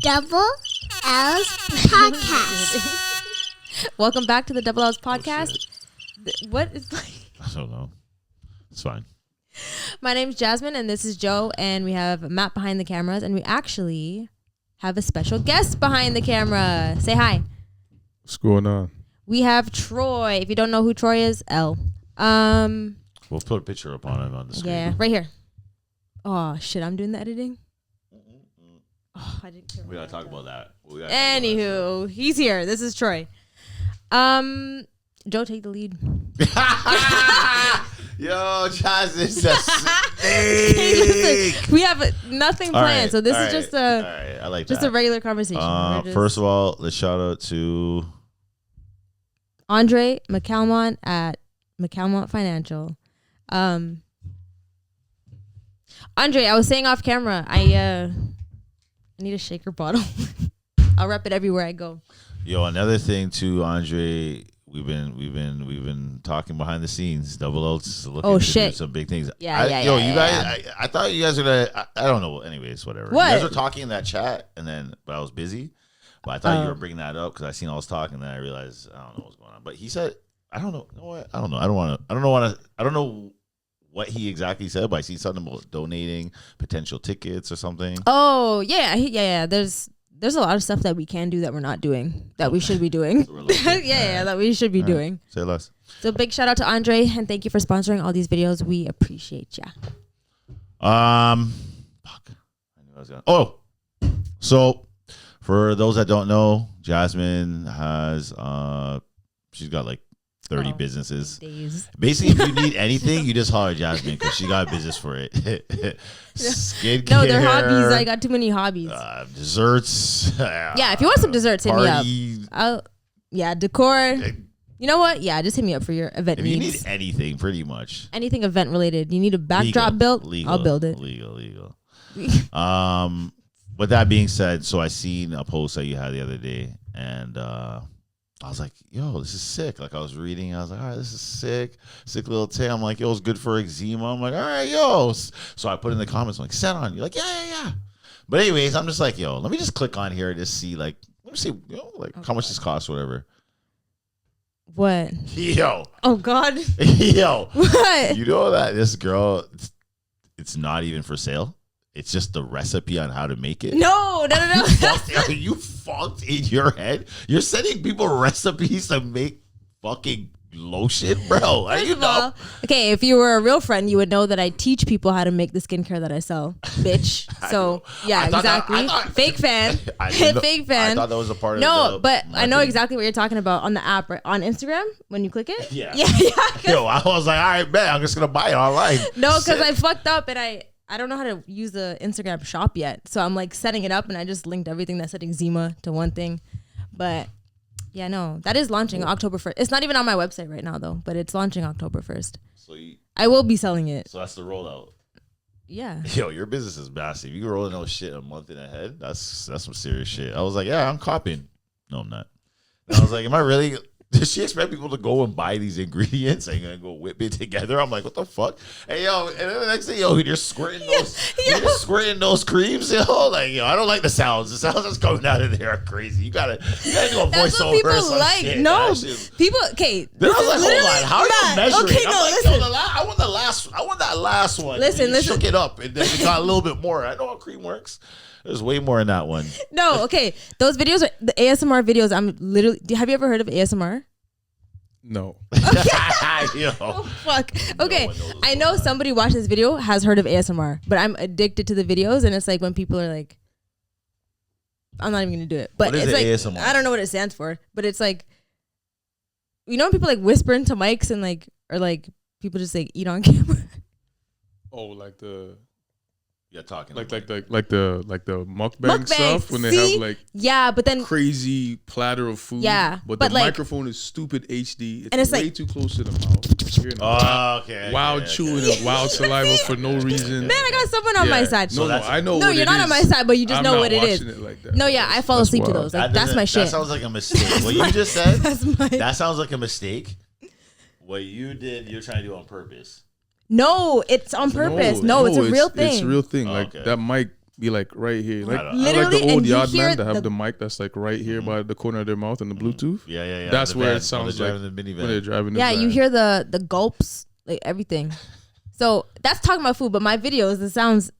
Doubleouts Podcast. Welcome back to the Doubleouts Podcast. What is like? I don't know. It's fine. My name's Jasmine, and this is Joe, and we have Matt behind the cameras, and we actually have a special guest behind the camera. Say hi. What's going on? We have Troy. If you don't know who Troy is, L. We'll put a picture up on him on the screen. Yeah, right here. Oh shit, I'm doing the editing. Oh, I didn't. We gotta talk about that. Anywho, he's here. This is Troy. Joe, take the lead. Yo, Chaz is a snake. We have nothing planned, Right, so this is right, just all right. I like just that. a regular conversation. First of all, let's shout out to Andre McCalmont at McCalmont Financial. Andre, I was saying off camera, I need a shaker bottle. I'll wrap it everywhere I go. Yo, another thing too, Andre. We've been talking behind the scenes. Doubleouts looking to do some big things. You guys. I thought you guys were gonna. I don't know. Anyways, whatever. What? You guys were talking in that chat, but I was busy. But I thought you were bringing that up because I seen all this talk, and then I realized I don't know what's going on. But he said, I don't know. You know what? I don't know. I don't know what he exactly said, but I see something about donating potential tickets or something. Oh yeah. There's a lot of stuff that we can do that we're not doing that we should be doing. That we should be doing. Say less. So big shout out to Andre, and thank you for sponsoring all these videos. We appreciate ya. Fuck. I knew I was gonna. Oh, so for those that don't know, Jasmine has she's got like 30 businesses. Days. Basically, if you need anything, you just holler at Jasmine because she got a business for it. Skincare. No, they're hobbies. I got too many hobbies. Desserts. Yeah, if you want some desserts, hit me up. Decor. You know what? Yeah, just hit me up for your event If needs. you need anything, pretty much. Anything event related. You need a backdrop built? Legal, I'll build it. Legal. With that being said, so I seen a post that you had the other day, and I was like, yo, this is sick. Like, I was reading. I was like, all right, this is sick. Sick little thing. I'm like, yo, it's good for eczema. I'm like, all right, yo. So I put in the comments, I'm like, send on. You're like, yeah. But anyways, I'm just like, yo, let me just click on here to see, like, let me see, how much this costs, whatever. What? Yo. Oh, God. Yo. What? You know that this girl, it's not even for sale? It's just the recipe on how to make it. No. You fucked in your head. You're sending people recipes to make fucking lotion, bro. Okay, if you were a real friend, you would know that I teach people how to make the skincare that I sell, bitch. So yeah, exactly. Fake fan. Fake fan. I thought that was a part of No, the but marketing. I know exactly what you're talking about on the app, right? On Instagram when you click it. Yeah. Yeah. Yo, I was like, all right, man, I'm just gonna buy it online. No, because I fucked up and I don't know how to use the Instagram shop yet. So I'm like setting it up and I just linked everything that said eczema to one thing. But yeah, no, that is launching October 1st. It's not even on my website right now though, but it's launching October 1st. So I will be selling it. So that's the rollout. Yeah. Yo, your business is massive. You can roll in those shit a month in ahead. That's some serious shit. I was like, yeah, I'm copying. No, I'm not. And I was like, am I really? Does she expect people to go and buy these ingredients and gonna go whip it together? I'm like, what the fuck? Hey, yo, and then the next thing, yo, you're squirting those creams, yo. Like, yo, I don't like the sounds. The sounds that's coming out of there are crazy. You gotta do a voiceover. People or some like. Shit. No, people. Okay. Then I was like, hold on, how are you measuring? Okay, no, listen. Yo, I want that last one. Listen. Shook it up and then it got a little bit more. I know how cream works. There's way more in that one. No, okay. Those videos are the ASMR videos. I'm literally. Have you ever heard of ASMR? No. Oh fuck. Okay. I know somebody watched this video has heard of ASMR, but I'm addicted to the videos, and it's like when people are like, I'm not even gonna do it. But it's like ASMR? I don't know what it stands for, but it's like, you know when people like whisper into mics and like, or like people just like eat on camera. Oh, like the talking like the mukbang stuff when they have like but then crazy platter of food. Yeah, but the microphone is stupid HD. And it's way like, too close to the mouth. Wild chewing and wild saliva for no reason. Man, I got someone on my side. No, I know. No, you're not on my side, but you just know what it is. Like that. No, yeah, I fall asleep to those. Like that's my shit. That sounds like a mistake. What you just said. That sounds like a mistake. What you did, you're trying to do on purpose. No, it's on purpose. No, it's a real thing. It's a real thing. Like that mic be like right here. Like I like Literally, the old and you yard hear man that have the mic that's like right here by the corner of their mouth and the Bluetooth. Yeah. That's the where van, it sounds when like they're driving the minivan. when they're driving the Yeah, van. you hear the gulps, like everything. So that's talking about food, but my videos,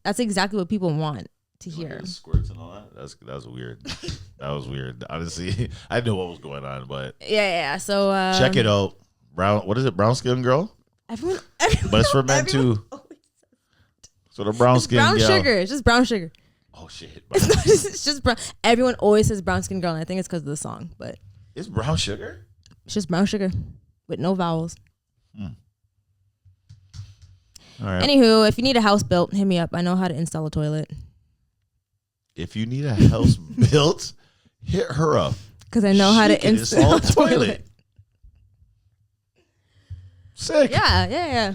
that's exactly what people want to hear. Squirts and all that. That was weird. That was weird. Honestly, I didn't know what was going on, but Yeah. So check it out. What is it? Brown skin girl. Everyone But it's for men too. So the brown skin brown girl. sugar. It's just brown sugar. Oh shit. It's just brown. Everyone always says brown skin girl, and I think it's because of the song, but It's brown sugar. it's just brown sugar with no vowels. All right. Anywho, if you need a house built, hit me up. I know how to install a toilet. If you need a house built, hit her up. Because I know how She to can install a toilet. Sick. Yeah.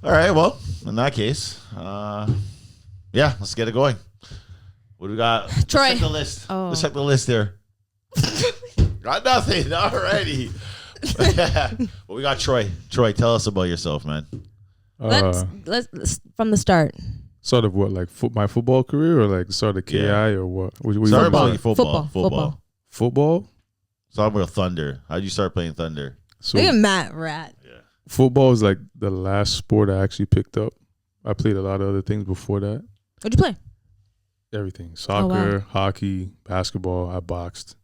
All right. Well, in that case, let's get it going. What do we got? Troy. Let's check the list. Oh. Let's check the list here. Got nothing. Alrighty. Well, we got Troy. Troy, tell us about yourself, man. Let's from the start. Sort of what, like my football career, or like sort of KI, or what? Start about your football. Football. Start with Thunder. How'd you start playing Thunder? So Look at Matt Rat. Yeah. football is like the last sport I actually picked up. I played a lot of other things before that. What'd you play? Everything. Soccer, hockey, basketball. I boxed.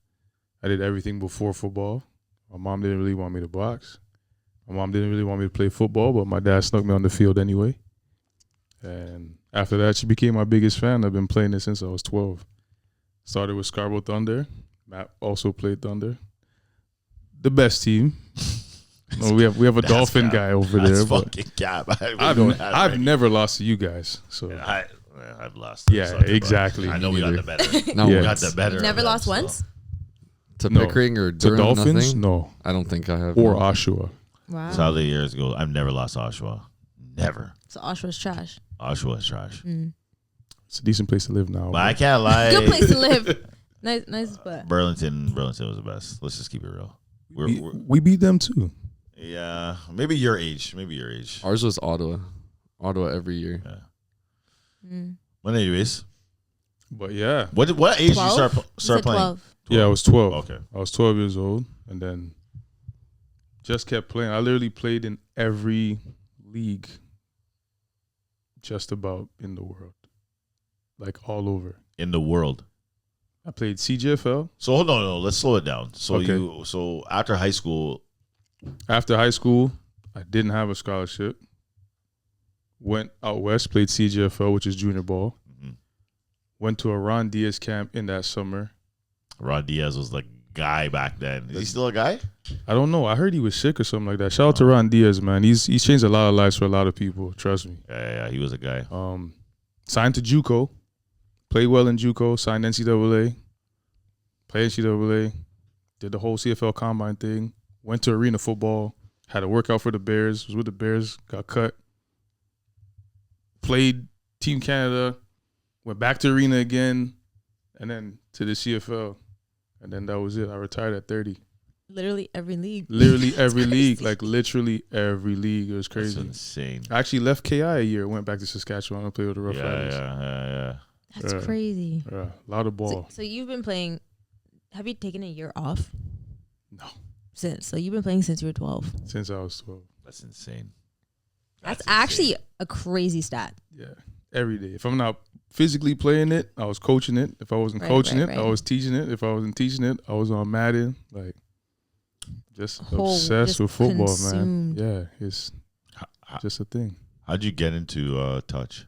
I did everything before football. My mom didn't really want me to box. My mom didn't really want me to play football, but my dad snuck me on the field anyway. And after that, she became my biggest fan. I've been playing it since I was 12. Started with Scarborough Thunder. Matt also played Thunder. The best team. No, we have a Dolphin guy over there. That's fucking cap. I've never lost to you guys. So I've lost. Yeah, Thunder, exactly. I know we got the better. No, we got the better. You've never of lost them, once? To No. Pickering or to Durham? Dolphins, Nothing? no. I don't think I have. Or no. Oshawa. Wow. So how many years ago? I've never lost to Oshawa. Never. So Oshawa's trash. Oshawa is trash. It's a decent place to live now. But I can't lie. Good place to live. Nice spot. Burlington was the best. Let's just keep it real. We beat them too. Yeah, maybe your age. Ours was Ottawa. Ottawa every year. Yeah. When anyways, But yeah. what age 12? you You start said playing? 12. Yeah, I was 12. Okay. I was 12 years old and then just kept playing. I literally played in every league just about in the world. Like all over. In the world. I played CGFL. So hold on, no, let's slow it down. So Okay. so after high school, After high school, I didn't have a scholarship. Went out west, played CGFL, which is junior ball. Went to a Ron Diaz camp in that summer. Rod Diaz was the guy back then. Is he still a guy? I don't know. I heard he was sick or something like that. Shout out to Ron Diaz, man. He's changed a lot of lives for a lot of people. Trust me. Yeah, he was a guy. Signed to JUCO. Played well in JUCO. Signed NCAA. Played NCAA. Did the whole CFL combine thing. Went to arena football. Had a workout for the Bears. Was with the Bears. Got cut. Played Team Canada. Went back to arena again. And then to the CFL. And then that was it. I retired at 30. Literally every league. Literally every crazy. league. Like literally every league. It was crazy. That's insane. I actually left KI a year. Went back to Saskatchewan and played with the Rough Riders. Yeah. That's crazy. Yeah, a lot of ball. So you've been playing. Have you taken a year off? No. So you've been playing since you were 12. Since I was 12. That's insane. That's actually a crazy stat. Yeah. Every day. If I'm not physically playing it, I was coaching it. If I wasn't coaching it, I was teteaching it. If I wasn't teaching it, I was on Madden. Like, just obsessed with football, consumed. man. Yeah, it's just a thing. How'd you get into touch?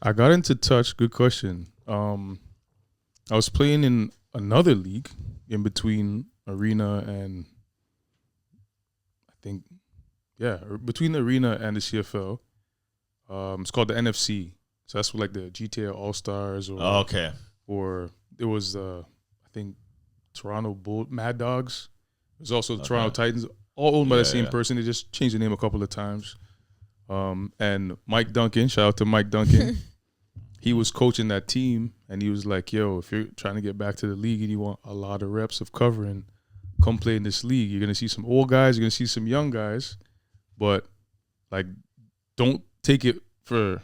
I got into touch. Good question. I was playing in another league in between arena and between the arena and the CFL. It's called the NFC. So that's like the GTA All Stars or it was I think Toronto Mad Dogs. There's also the Toronto Titans, all owned by the same person. They just changed the name a couple of times. And Mike Duncan, shout out to Mike Duncan. He was coaching that team, and he was like, yo, if you're trying to get back to the league and you want a lot of reps of covering, come play in this league. You're going to see some old guys. You're going to see some young guys. But, like, don't take it for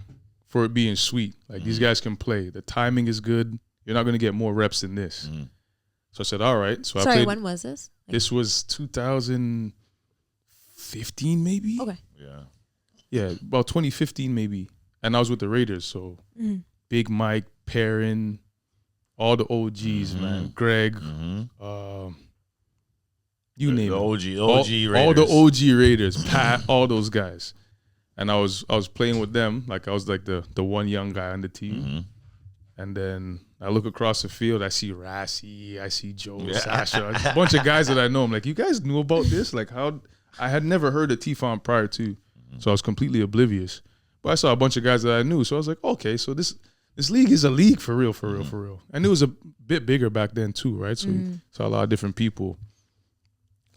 for it being sweet. Like these guys can play. The timing is good. You're not going to get more reps than this. So I said, all right. So Sorry, I played. when was this? This was 2015, maybe. Okay. Yeah, about 2015 maybe. And I was with the Raiders, so Big Mike, Perrin, all the OGs, man. Greg, you name it. OG Raiders. All the OG Raiders, Pat, all those guys. And I was playing with them, like I was like the one young guy on the team. And then I look across the field, I see Rassi, I see Joe, Sasha, a bunch of guys that I know. I'm like, you guys knew about this? Like how I had never heard of T-Fon prior to, so I was completely oblivious. But I saw a bunch of guys that I knew, so I was like, okay, so this league is a league for real. And it was a bit bigger back then too, right? So saw a lot of different people.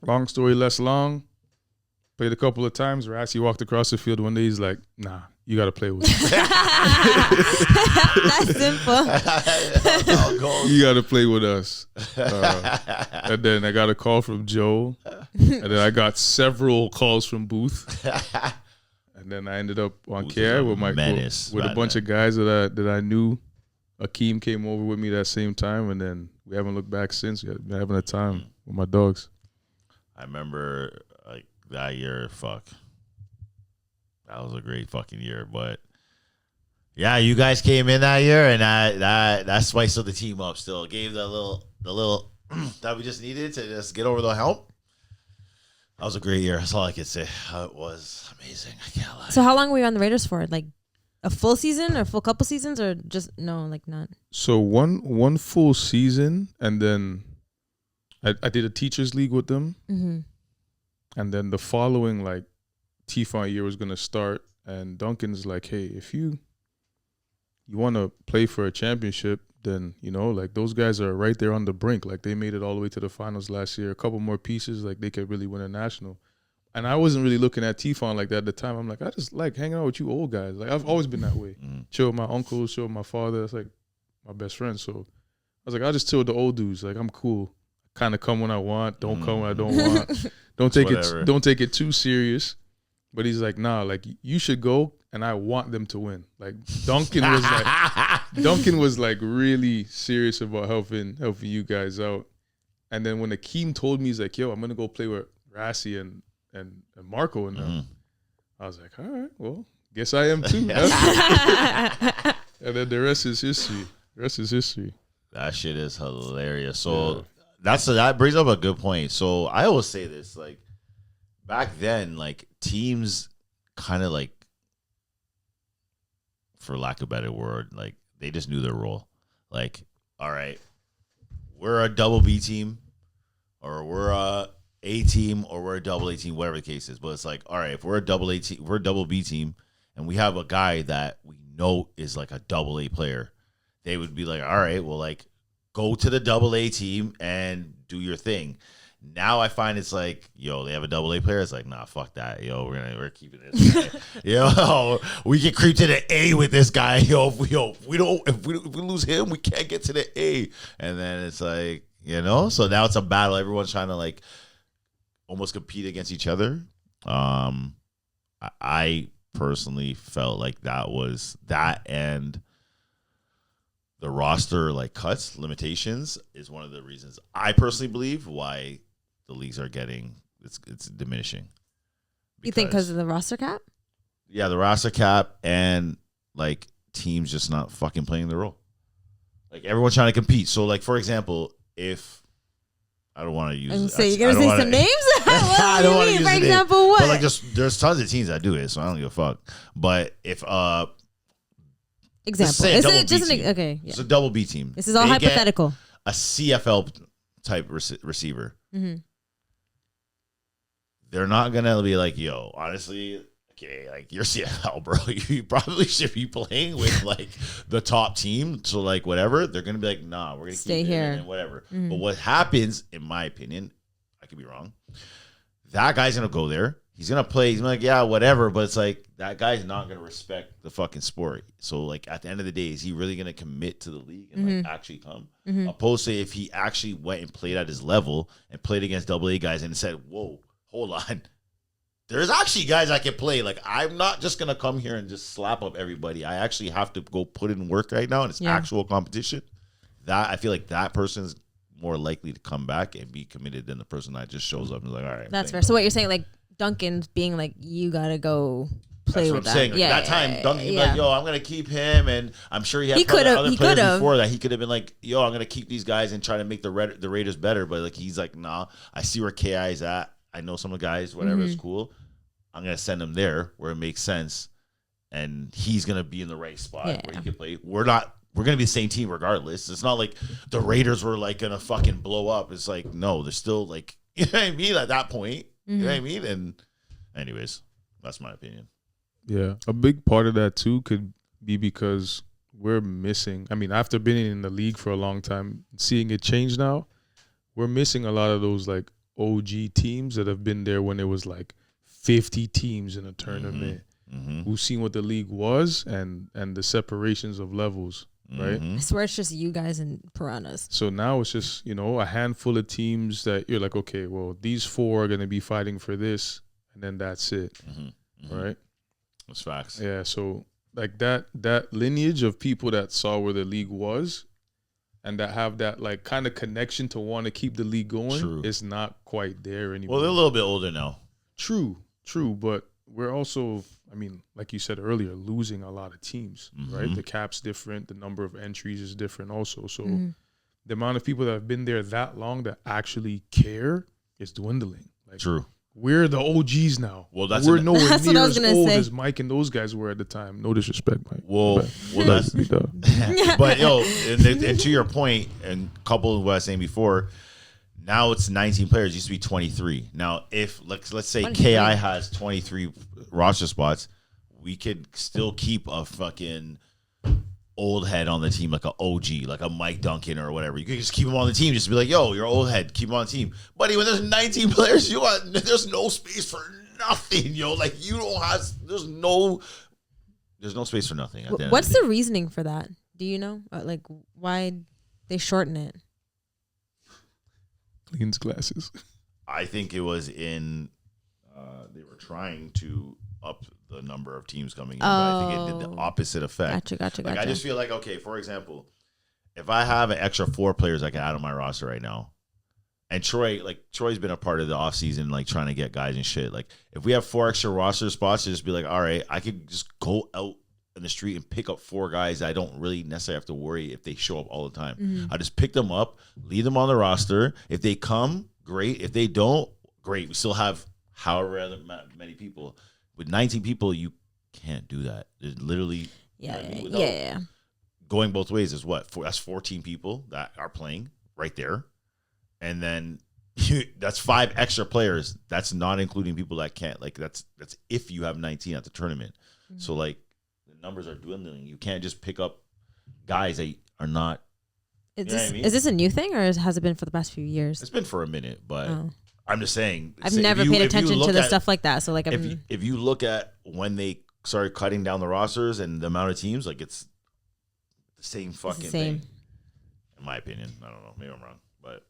Long story less long. Played a couple of times. Rassi walked across the field one day. He's like, nah, you got to play with me. That's simple. You got to play with us. And then I got a call from Joe. And then I got several calls from Booth. And then I ended up on care with a bunch of guys that I knew. Akeem came over with me that same time. And then we haven't looked back since. We've been having a time with my dogs. I remember that year, that was a great fucking year. But yeah, you guys came in that year, and that spiced the team up. Still gave the little that we just needed to just get over the hump. That was a great year. That's all I could say. It was amazing. I can't lie. So how long were you on the Raiders for? Like a full season or a full couple seasons, or just like not? So one full season, and then I did a teachers league with them. And then the following T-Fon year was gonna start, and Duncan's like, hey, if you want to play for a championship, then those guys are right there on the brink. Like they made it all the way to the finals last year. A couple more pieces, like they could really win a national. And I wasn't really looking at T-Fon like that at the time. I'm like, I just like hanging out with you old guys. Like I've always been that way. Chill with my uncles, chill with my father. That's like my best friend. So I was like, I'll just chill with the old dudes. Like I'm cool. Kind of come when I want, don't come when I don't want. Don't take it too serious. But he's like, nah, like you should go, and I want them to win. Like Duncan was like really serious about helping you guys out. And then when Akeem told me, he's like, yo, I'm gonna go play with Rassi and Marco and them. I was like, all right, well, guess I am too. And then the rest is history. That shit is hilarious. So that brings up a good point. So I always say this, like back then, like teams kind of like, for lack of a better word, like they just knew their role. Like, all right, we're a double B team, or we're a team, or we're a double A team, whatever the case is. But it's like, all right, if we're a double A team, we're a double B team, and we have a guy that we know is like a double A player, they would be like, all right, well, like go to the double A team and do your thing. Now I find it's like, yo, they have a double A player. It's like, nah, fuck that. Yo, we're keeping this guy. Yo, we can creep to the A with this guy. If we lose him, we can't get to the A. And then it's like, so now it's a battle. Everyone's trying to like almost compete against each other. I personally felt like that was that, and the roster like cuts limitations is one of the reasons I personally believe why the leagues are getting it's diminishing. You think because of the roster cap? Yeah, the roster cap, and like teams just not fucking playing their role. Like everyone's trying to compete. So like for example, if I don't want to use, you're gonna say some names. I don't want to use. For example, what? But like there's tons of teams that do it, so I don't give a fuck. But if example, okay, yeah. It's a double B team. This is all hypothetical. A CFL type receiver. They're not gonna be like, yo, honestly, okay, like you're CFL, bro. You probably should be playing with like the top team. So like whatever, they're gonna be like, nah, we're gonna stay keep here and whatever. But what happens, in my opinion, I could be wrong. That guy's gonna go there. He's gonna play. He's like, yeah, whatever. But it's like that guy's not gonna respect the fucking sport. So like at the end of the day, is he really gonna commit to the league and like actually come? Opposed to if he actually went and played at his level and played against double A guys and said, whoa, hold on, there's actually guys I can play. Like, I'm not just gonna come here and just slap up everybody. I actually have to go put in work right now, and it's actual competition. That I feel like that person's more likely to come back and be committed than the person that just shows up and is like, all right. That's fair. So what you're saying, like Duncan's being like, you gotta go play with that. Saying. Like, that time, Duncan be like, yo, I'm gonna keep him, and I'm sure he had other players before that. He could have been like, yo, I'm gonna keep these guys and try to make the Raiders better. But like, he's like, nah, I see where KI is at. I know some of the guys, whatever, it's cool. I'm gonna send him there where it makes sense, and he's gonna be in the right spot where he can play. We're gonna be the same team regardless. It's not like the Raiders were like gonna fucking blow up. It's like, no, they're still like, you know what I mean, at that point. You know what I mean? And anyways, that's my opinion. Yeah, a big part of that too could be because we're missing. I mean, after being in the league for a long time, seeing it change now, we're missing a lot of those like OG teams that have been there when it was like 50 teams in a tournament. Who've seen what the league was and the separations of levels, right? I swear it's just you guys and Piranhas. So now it's just, you know, a handful of teams that you're like, okay, well, these 4 are going to be fighting for this, and then that's it, right? That's facts. Yeah, so like that lineage of people that saw where the league was and that have that like kind of connection to want to keep the league going is not quite there anymore. Well, they're a little bit older now. True, but we're also, I mean, like you said earlier, losing a lot of teams, right? The cap's different. The number of entries is different also. So the amount of people that have been there that long that actually care is dwindling. Like, we're the OGs now. Well, we're nowhere near as old as Mike and those guys were at the time. No disrespect, Mike. Well, that's but yo, and to your point, and coupled with what I was saying before, now it's 19 players. It used to be 23. Now, if let's say 23. KI has 23 roster spots, we could still keep a fucking old head on the team, like an OG, like a Mike Duncan or whatever. You could just keep him on the team. Just be like, yo, you're old head. Keep him on the team. Buddy, when there's 19 players, there's no space for nothing, yo. Like, you don't have, there's no space for nothing. What's the reasoning for that? Do you know? Like, why they shorten it? Cleans glasses. I think it was they were trying to up the number of teams coming in, but I think it did the opposite effect. Gotcha. I just feel like, okay, for example, if I have an extra 4 players I can add on my roster right now, and Troy's been a part of the offseason, like trying to get guys and shit. Like, if we have 4 extra roster spots, to just be like, all right, I could just go out in the street and pick up 4 guys. I don't really necessarily have to worry if they show up all the time. I just pick them up, leave them on the roster. If they come, great. If they don't, great. We still have however many people. With 19 people, you can't do that. There's literally going both ways is what? That's 14 people that are playing right there, and then that's 5 extra players. That's not including people that can't. Like, that's if you have 19 at the tournament. So like, the numbers are dwindling. You can't just pick up guys that are not. Is this a new thing, or has it been for the past few years? It's been for a minute, but. I'm just saying. I've never paid attention to the stuff like that. So like, if you look at when they started cutting down the rosters and the amount of teams, like, it's the same fucking thing. In my opinion, I don't know. Maybe I'm wrong, but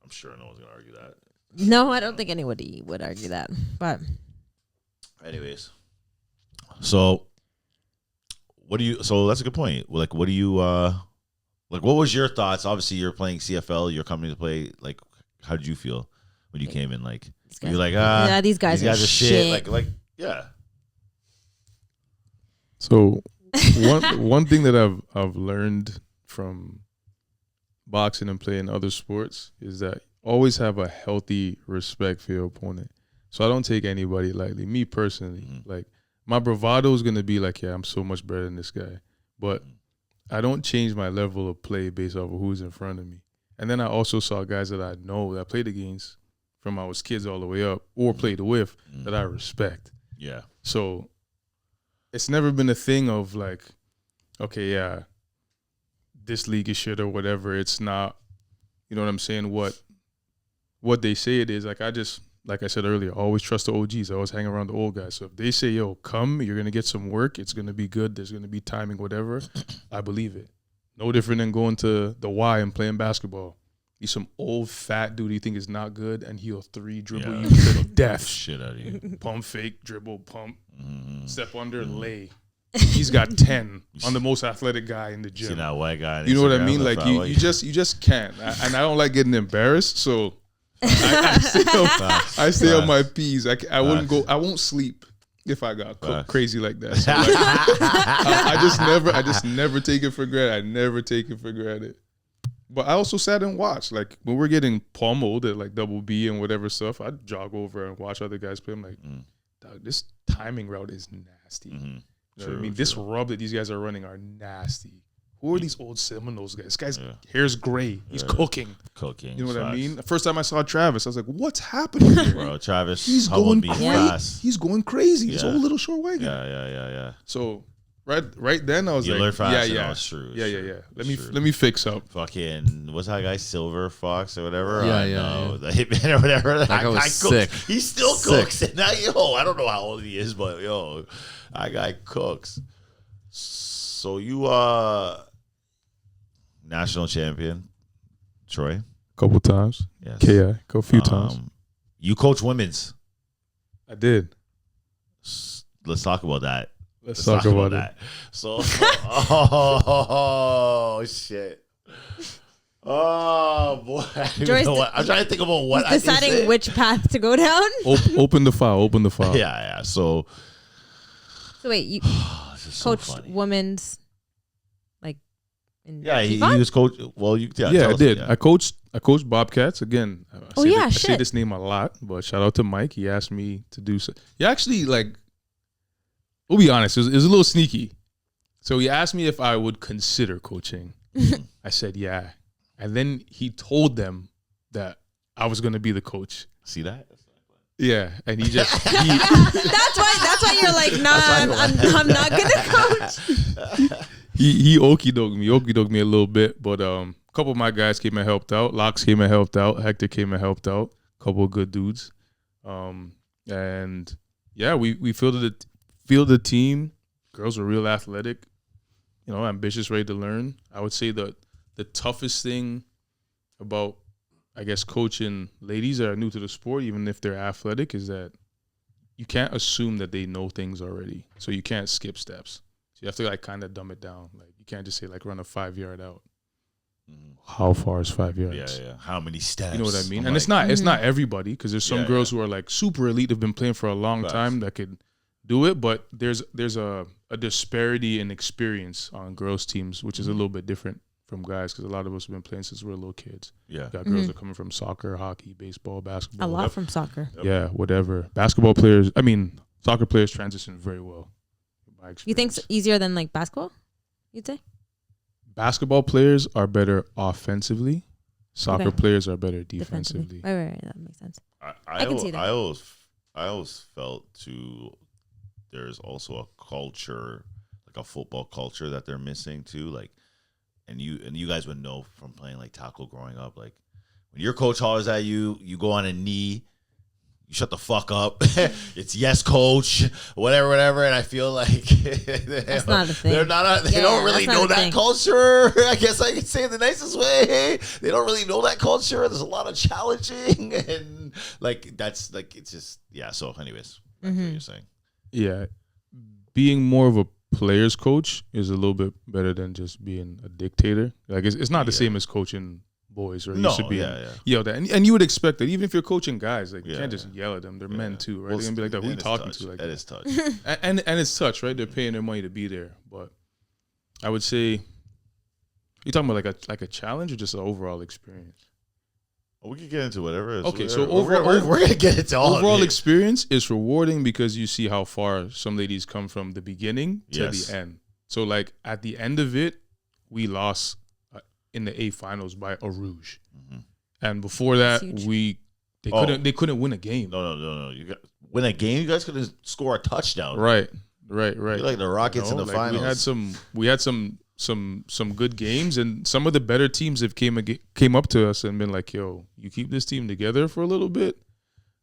I'm sure no one's gonna argue that. No, I don't think anybody would argue that. But, anyways, so So that's a good point. Like, what do you like? What was your thoughts? Obviously, you're playing CFL. You're coming to play. Like, how did you feel when you came in? Like, you're like, these guys are shit. Like, yeah. So one thing that I've learned from boxing and playing other sports is that always have a healthy respect for your opponent. So I don't take anybody lightly. Me personally, like, my bravado is gonna be like, yeah, I'm so much better than this guy, but I don't change my level of play based off of who's in front of me. And then I also saw guys that I know that I played against from I was kids all the way up or played with that I respect. Yeah. So it's never been a thing of like, okay, yeah, this league is shit or whatever. It's not, you know what I'm saying? What they say it is. Like, like I said earlier, I always trust the OGs. I always hang around the old guys. So if they say, yo, come, you're going to get some work. It's going to be good. There's going to be timing, whatever. I believe it. No different than going to the Y and playing basketball. He's some old fat dude you think is not good, and he'll 3-dribble you to death. Shit out of you. Pump fake, dribble, pump, step under, lay. He's got 10 on the most athletic guy in the gym. See that white guy? You know what I mean? Like you just can't. And I don't like getting embarrassed, so I stay on my P's. I won't sleep if I got crazy like that. So like, I just never take it for granted. I never take it for granted. But I also sat and watched. Like when we're getting pummeled at like double B and whatever stuff, I'd jog over and watch other guys play. I'm like, dog, this timing route is nasty. You know what I mean? This rub that these guys are running are nasty. Who are these old Seminoles guys? This guy's hair's gray. He's cooking. You know what I mean? The first time I saw Travis, I was like, what's happening here? Bro, Travis, he's going fast. He's going crazy. This old little short white guy. Yeah. So right then I was you like, learn fast. Yeah. True. Yeah. Let me fix up. Fucking what's that guy? Silver Fox or whatever. Yeah. The Hitman or whatever. That guy was sick. He still cooks. And now, I don't know how old he is, but that guy cooks. So you national champion, Troy. Couple times. Yes. KI. A few times. You coach women's. I did. Let's talk about that. Let's talk about that. So, shit. Oh boy, I'm trying to think about what he's deciding which path to go down. Open the file. Yeah. So wait, you coached women's, like, in he was coach. Well, I did. I coached Bobcats again. I say shit. this name a lot, but shout out to Mike. He asked me to do so. He actually, like, we'll be honest, it was a little sneaky. So he asked me if I would consider coaching. I said yeah. And then he told them that I was going to be the coach. See that? Yeah, and he just that's why you're like, nah, I'm not gonna coach. he okey-doked me a little bit, but a couple of my guys came and helped out. Locks came and helped out. Hector came and helped out. A couple of good dudes, and yeah, we fielded the team. Girls were real athletic, ambitious, ready to learn. I would say that the toughest thing about, I guess, coaching ladies that are new to the sport, even if they're athletic, is that you can't assume that they know things already. So you can't skip steps. So you have to like kind of dumb it down. Like you can't just say like run a 5-yard out. How far is 5 yards? Yeah. How many steps? You know what I mean? And it's not everybody, because there's some girls who are like super elite, have been playing for a long time that could do it, but there's a disparity in experience on girls teams, which is a little bit different from guys, because a lot of us have been playing since we were little kids. Yeah, got girls that are coming from soccer, hockey, baseball, basketball. A lot from soccer. Yeah, whatever. Soccer players transition very well. You think it's easier than like basketball? You'd say basketball players are better offensively. Soccer players are better defensively. Right. That makes sense. I can see that. I always felt too. There's also a culture, like a football culture, that they're missing too. Like. And you guys would know from playing like tackle growing up, like when your coach hollers at you, you go on a knee, you shut the fuck up. It's yes, coach, whatever. And I feel like that's not the thing. They don't really know that culture. I guess I could say it the nicest way. They don't really know that culture. There's a lot of challenging, and like that's like it's just So, anyways, that's what you're saying. Yeah, being more of a players coach is a little bit better than just being a dictator. Like it's not the same as coaching boys, right? No, you should be yelled at, and you would expect that even if you're coaching guys, like you can't just yell at them. They're men too, right? They're gonna be like that. Who are you talking to? Like that is touch, and it's touch, right? They're paying their money to be there. But I would say, you're talking about like a challenge or just an overall experience. We can get into whatever. Okay, so we're gonna get into all overall experience is rewarding because you see how far some ladies come from the beginning to the end. So like at the end of it, we lost in the A finals by a rouge, and before that they couldn't win a game. No. Win a game, you guys couldn't score a touchdown. Right. You're like the Rockets in the finals. We had some good games, and some of the better teams have came up to us and been like, yo, you keep this team together for a little bit,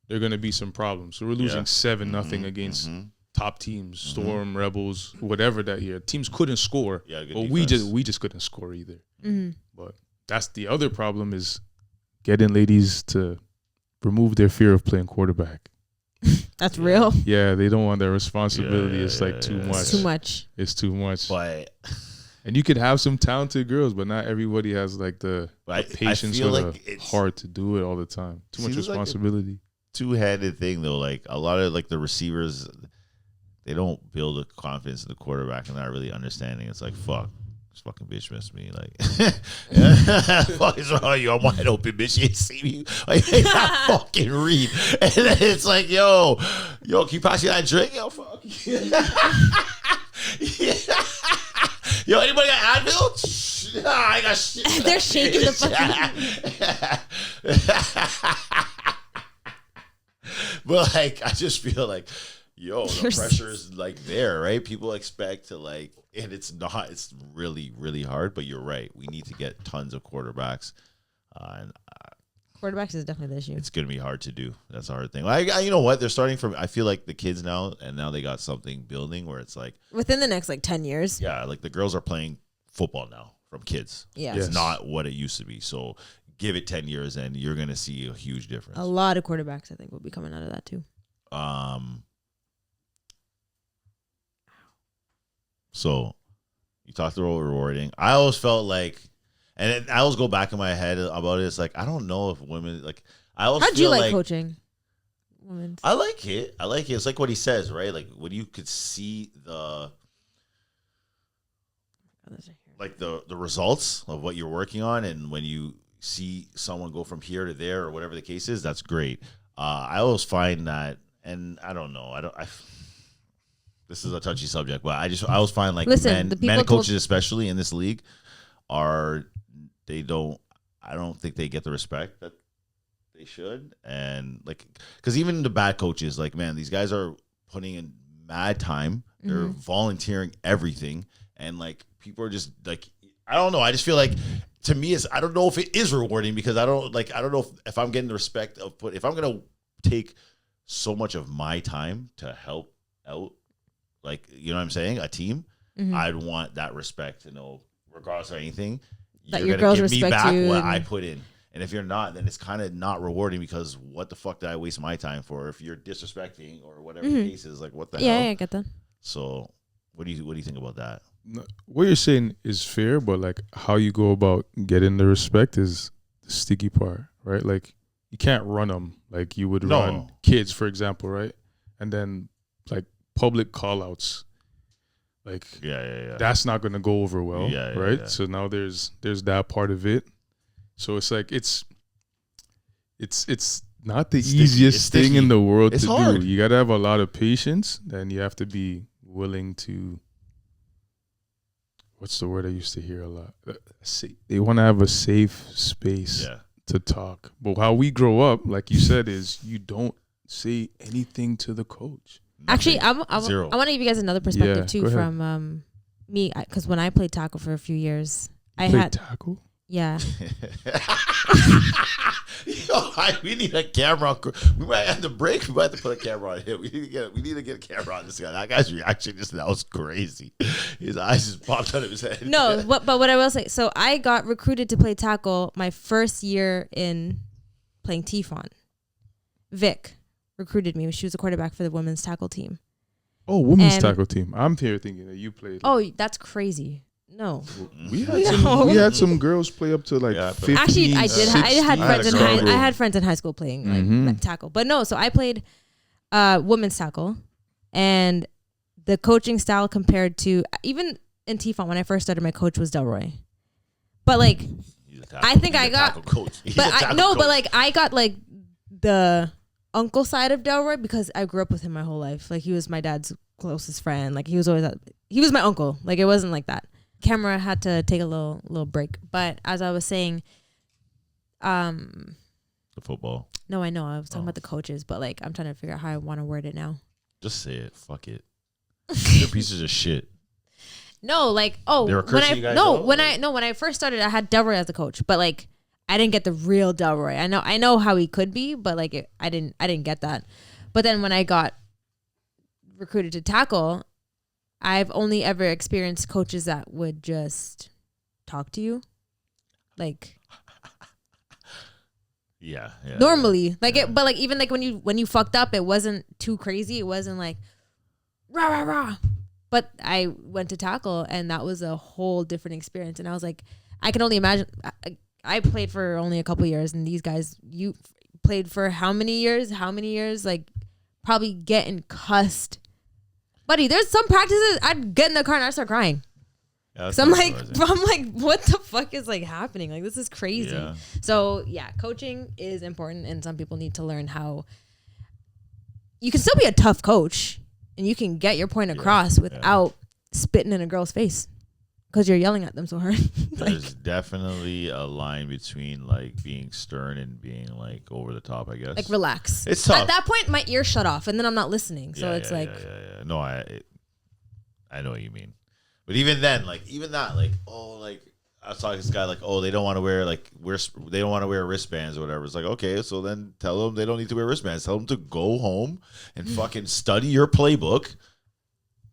there are going to be some problems. So we're losing 7-0 against top teams, Storm, Rebels, whatever that year. Teams couldn't score, but we just couldn't score either. But that's the other problem is getting ladies to remove their fear of playing quarterback. That's real. Yeah, they don't want that responsibility. It's like too much. It's too much. It's too much. But and you could have some talented girls, but not everybody has like the patience or like the heart to do it all the time. Too much responsibility. Like two-handed thing though. Like a lot of like the receivers, they don't build a confidence in the quarterback and not really understanding. It's like, fuck, this fucking bitch missed me. Like, fuck is wrong with you? I'm wide open, bitch. You ain't see me. Like, make that fucking read. And then it's like, yo, can you pass me that drink? Yo, fuck. Yeah. Yo, anybody got Advil? Nah, I got shit. They're shaking the fucking. But like, I just feel like, yo, the pressure is like there, right? People expect to like, and it's not. It's really, really hard. But you're right. We need to get tons of quarterbacks, and quarterbacks is definitely the issue. It's gonna be hard to do. That's a hard thing. Like, you know what? They're starting from. I feel like the kids now, and now they got something building where it's like within the next like 10 years. Yeah, like the girls are playing football now from kids. Yeah, it's not what it used to be. So give it 10 years, and you're gonna see a huge difference. A lot of quarterbacks, I think, will be coming out of that too. So you talked about rewarding. I always felt like, and I always go back in my head about it. It's like, I don't know if women like. I always How'd you like coaching? Women's. I like it. It's like what he says, right? Like when you could see the results of what you're working on, and when you see someone go from here to there or whatever the case is, that's great. I always find that, and I don't know. This is a touchy subject, but I always find like men coaches, especially in this league, I don't think they get the respect that they should. And like, because even the bad coaches, like, man, these guys are putting in mad time. They're volunteering everything. And like, people are just like, I don't know. I just feel like, to me, I don't know if it is rewarding, because I don't know if I'm getting the respect of if I'm going to take so much of my time to help out, like, you know what I'm saying, a team, I'd want that respect to know, regardless of anything, that you're going to give me back what I put in. And if you're not, then it's kind of not rewarding, because what the fuck did I waste my time for? If you're disrespecting or whatever the case is, like, what the hell? Yeah, I get that. So what do you think about that? What you're saying is fair, but like how you go about getting the respect is the sticky part, right? Like you can't run them like you would run kids, for example, right? And then like public call-outs, like that's not going to go over well, right? Yeah. So now there's that part of it. So it's like it's not the easiest thing in the world to do. You got to have a lot of patience, and you have to be willing to, what's the word I used to hear a lot? They want to have a safe space to talk. But how we grow up, like you said, is you don't say anything to the coach. Actually, I want to give you guys another perspective too from me, because when I played tackle for a few years, I had tackle. Yeah. Yo, we need a camera. We might have to break. We might have to put a camera on him. We need to get a camera on this guy. That guy's reaction that was crazy. His eyes just popped out of his head. No, but what I will say, so I got recruited to play tackle my first year in playing T-Fon. Vic recruited me. She was a quarterback for the women's tackle team. Oh, women's tackle team. I'm here thinking that you played. Oh, that's crazy. No, we had some girls play up to like 15. Actually, I did. I had friends in high school playing like tackle, but no. So I played women's tackle, and the coaching style compared to even in T-Fon when I first started, my coach was Delroy. But like, I think I got, I got like the uncle side of Delroy because I grew up with him my whole life. Like he was my dad's closest friend. Like he was my uncle. Like it wasn't like that. Camera had to take a little break. But as I was saying, the football. No, I know. I was talking about the coaches, but like I'm trying to figure out how I want to word it now. Just say it. Fuck it. They're pieces of shit. No, like when I first started, I had Delroy as a coach, but like I didn't get the real Delroy. I know how he could be, but like I didn't get that. But then when I got recruited to tackle, I've only ever experienced coaches that would just talk to you. Like, Yeah. Normally, like it, but like even like when you fucked up, it wasn't too crazy. It wasn't like rah rah rah. But I went to tackle, and that was a whole different experience. And I was like, I can only imagine. I played for only a couple of years, and these guys, you played for how many years? How many years? Like probably getting cussed, buddy. There's some practices I'd get in the car and I'd start crying. Yeah, So I'm like, what the fuck is like happening? Like this is crazy. Yeah. So yeah, coaching is important, and some people need to learn how you can still be a tough coach. And you can get your point across without spitting in a girl's face because you're yelling at them so hard. There's definitely a line between like being stern and being like over the top, I guess. Like relax. It's tough. At that point, my ears shut off, and then I'm not listening. So it's like, No, I know what you mean. But even then, like even that, like I was talking to this guy, like they don't want to wear they don't want to wear wristbands or whatever. It's like, okay, so then tell them they don't need to wear wristbands. Tell them to go home and fucking study your playbook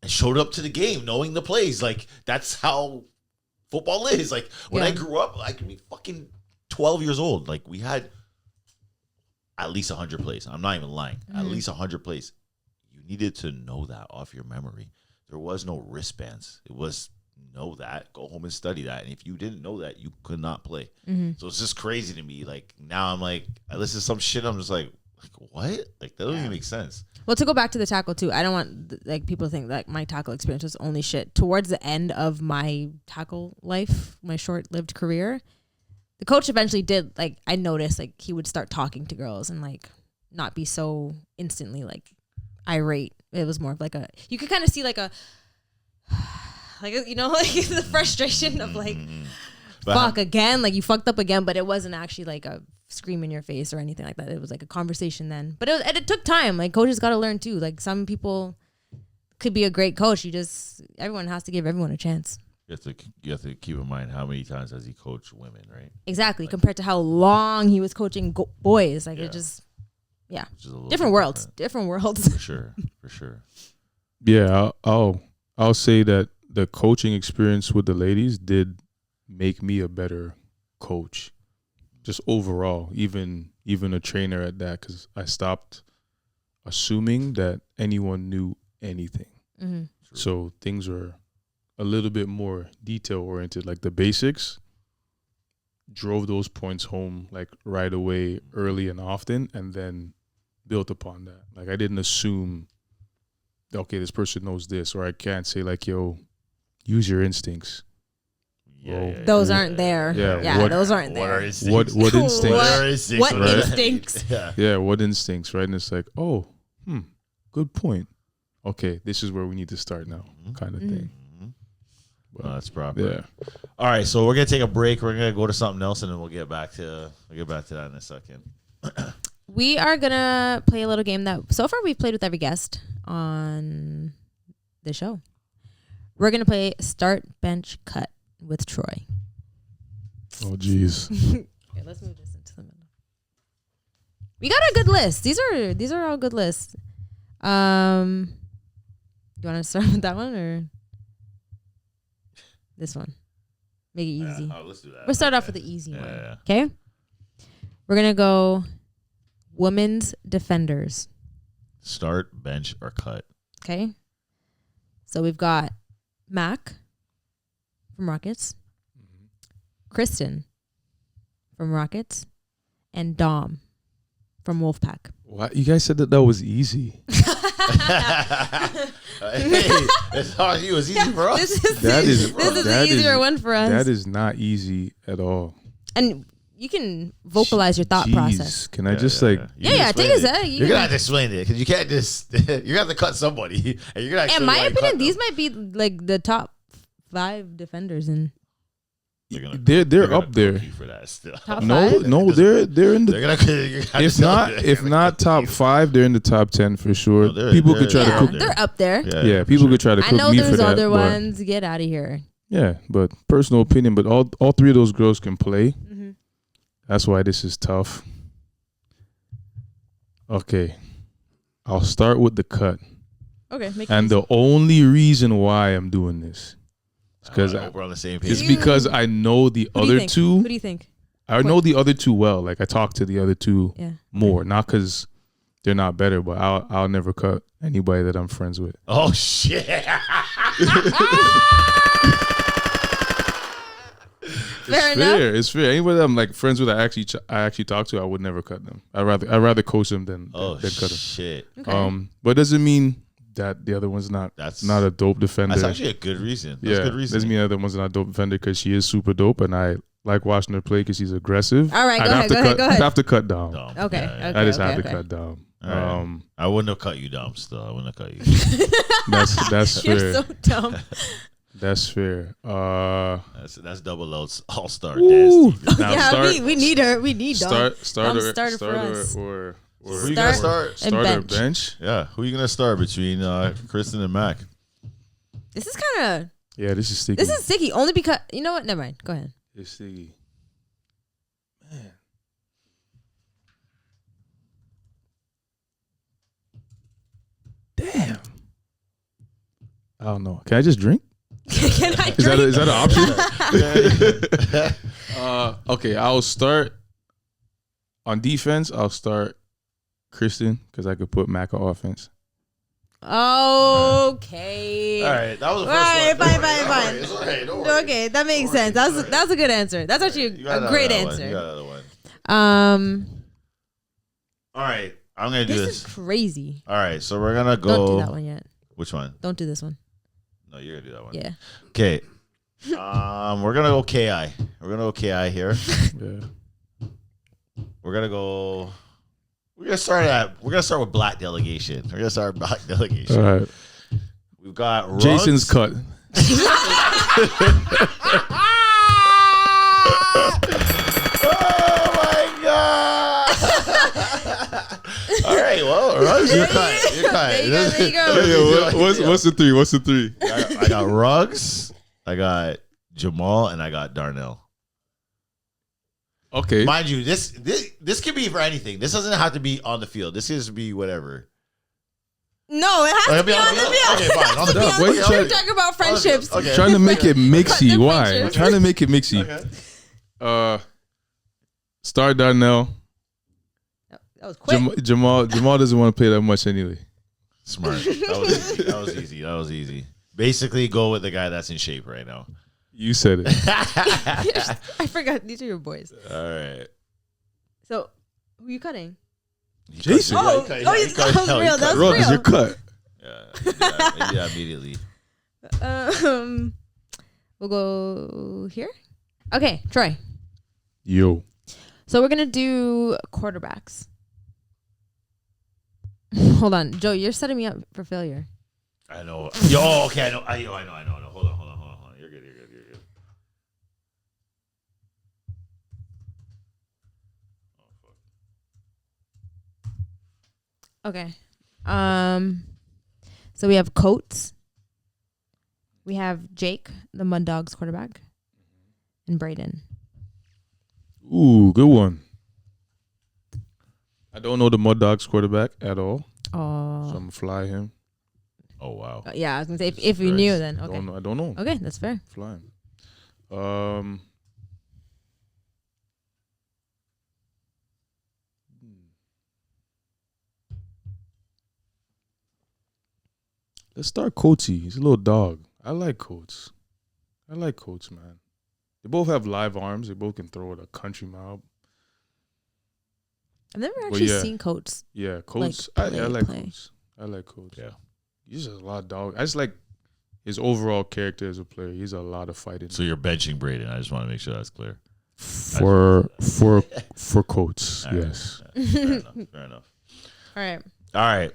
and show up to the game knowing the plays. Like that's how football is. Like when I grew up, I could be fucking 12 years old. Like we had at least 100 plays. I'm not even lying. At least 100 plays. You needed to know that off your memory. There was no wristbands. It was know that, go home and study that. And if you didn't know that, you could not play. So it's just crazy to me. Like now I'm like, I listen to some shit, I'm just like what? Like that doesn't even make sense. Well, to go back to the tackle too, I don't want like people to think like my tackle experience was only shit. Towards the end of my tackle life, my short-lived career, the coach eventually did like I noticed like he would start talking to girls and like not be so instantly like irate. It was more of like you could kind of see like like you know like the frustration of like fuck again, like you fucked up again, but it wasn't actually like a scream in your face or anything like that. It was like a conversation then, but it took time. Like coaches got to learn too. Like some people could be a great coach. Everyone has to give everyone a chance. You have to keep in mind how many times has he coached women, right? Exactly, like, compared to how long he was coaching boys. Like it just different worlds. For sure. Yeah, I'll say that the coaching experience with the ladies did make me a better coach, just overall, even a trainer at that, because I stopped assuming that anyone knew anything. So things were a little bit more detail oriented, like the basics. Drove those points home like right away, early and often, and then built upon that. Like I didn't assume, okay, this person knows this, or I can't say like, yo, use your instincts. Those aren't there. Yeah, those aren't there. What instincts? What instincts? Yeah, what instincts, right? And it's like, oh, good point. Okay, this is where we need to start now, kind of thing. Well, that's proper. Yeah. All right, so we're gonna take a break. We're gonna go to something else, and then we'll get back to that in a second. We are gonna play a little game that so far we've played with every guest on the show. We're gonna play Start, Bench, Cut with Troy. Oh, jeez. Okay, let's move this into the middle. We got a good list. These are all good lists. Do you want to start with that one or this one? Make it easy. Let's do that. We'll start off with the easy one. Yeah. Okay. We're gonna go women's defenders. Start, bench, or cut. Okay. So we've got Mac from Rockets, Kristen from Rockets, and Dom from Wolfpack. What? You guys said that was easy. Hey, it's hard. It was easy for us. This is an easier one for us. That is not easy at all. And you can vocalize your thought process. Can I just take a sec. You're gonna have to explain it because you can't just. You're gonna have to cut somebody, and you're gonna. In my opinion, these might be like the top 5 defenders in. They're up there. For that still. No, they're in the. If not top 5, they're in the top 10 for sure. No, people could try to cook. They're up there. Yeah, people could try to cook me for that. I know there's other ones. Get out of here. Yeah, but personal opinion. But all 3 of those girls can play. That's why this is tough. Okay, I'll start with the cut. Okay, and the only reason why I'm doing this is because we're on the same page. It's because I know the other 2. Who do you think? I know the other two well. Like I talk to the other two Yeah. more, not because they're not better, but I'll never cut anybody that I'm friends with. Oh shit! Fair enough. It's fair. Anybody that I'm like friends with, I actually talk to, I would never cut them. I'd rather coach them than cut them. Shit. Okay. But it doesn't mean that the other one's not a dope defender. That's actually a good reason. That's good reason. Doesn't mean the other one's not a dope defender because she is super dope, and I like watching her play because she's aggressive. All right, go ahead. I'd have to cut down. Okay. Yeah. I just have to cut down. Right. I wouldn't have cut you down. Still, I wouldn't have cut you. That's fair. You're so dumb. That's fair. That's Doubleouts All-Star dance team. Yeah, we need her. We need starter for us. or who you gonna start? Starter bench. Yeah, who you gonna start between Kristen and Mac? This is kind of. Yeah, this is sticky. This is sticky only because you know what? Never mind. Go ahead. It's sticky. Man. Damn. I don't know. Can I just drink? Can I drink? Is that an option? Okay, I'll start on defense. I'll start Kristen because I could put Mac on offense. Okay. All right, that was the first one. Fine. Okay, that makes sense. That's a good answer. That's actually a great answer. You got another one. All right, I'm gonna do this. This is crazy. All right, so we're gonna go. Don't do that one yet. Which one? Don't do this one. No, you're gonna do that one. Yeah. Okay. We're gonna go KI. We're gonna go KI here. Yeah. We're gonna start with black delegation. We're gonna start with black delegation. All right. We've got Ruggs. Jason's cut. Oh my god! All right, well, Ruggs, you're cut. There you go. What's the three? What's the three? I got Ruggs, I got Jamal, and I got Darnell. Okay. Mind you, this could be for anything. This doesn't have to be on the field. This is be whatever. No, it has to be on the field. Okay, fine. On the field. Why you We're talking about friendships. Okay. Trying to make it mixy. Why? friendships. Trying to make it mixy. Okay. Start Darnell. That was quick. Jamal doesn't want to play that much anyway. Smart. That was easy. Basically, go with the guy that's in shape right now. You said it. I forgot. These are your boys. All right. So, who are you cutting? Jason. That was real. That was Ruggs, real. you're cut. Yeah, immediately. We'll go here. Okay, Troy. Yo. So we're gonna do quarterbacks. Hold on, Joe. You're setting me up for failure. I know. Yo, okay, I know. Hold on. You're good. Okay. So we have Coates. We have Jake, the Mud Dogs quarterback, and Braden. Ooh, good one. I don't know the Mud Dogs quarterback at all. Oh. So I'm gonna fly him. Oh wow. Yeah, I was gonna say if you knew, then okay. I don't know. Okay, that's fair. Fly him. Let's start Coatsy. He's a little dog. I like Coates. Man. They both have live arms. They both can throw it a country mile. I've never actually seen Coates. Yeah, Coates. I like Coates. I like Coates. Yeah. He's just a lot of dog. I just like his overall character as a player. He's a lot of fighting. So you're benching Braden. I just want to make sure that's clear. For Coates, yes. Right. Fair enough. All right.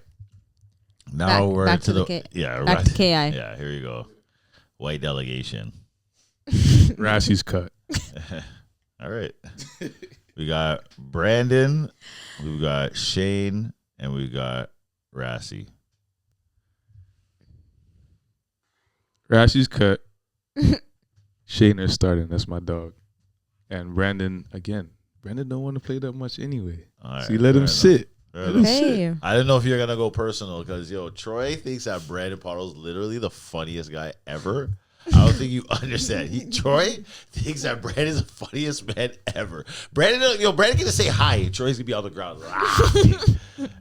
Now we're back to the KI. back to KI. Yeah, here you go. White delegation. Rassie's cut. All right. We got Brandon, we got Shane, and we got Rassie. Rassie's cut. Shane is starting. That's my dog. And Brandon, again. Brandon don't want to play that much anyway. Right, so you let him sit. Okay. I didn't know if you're going to go personal because, Troy thinks that Brandon Pardo's literally the funniest guy ever. I don't think you understand. Troy thinks that Brandon's the funniest man ever. Brandon gonna say hi. Troy's gonna be on the ground.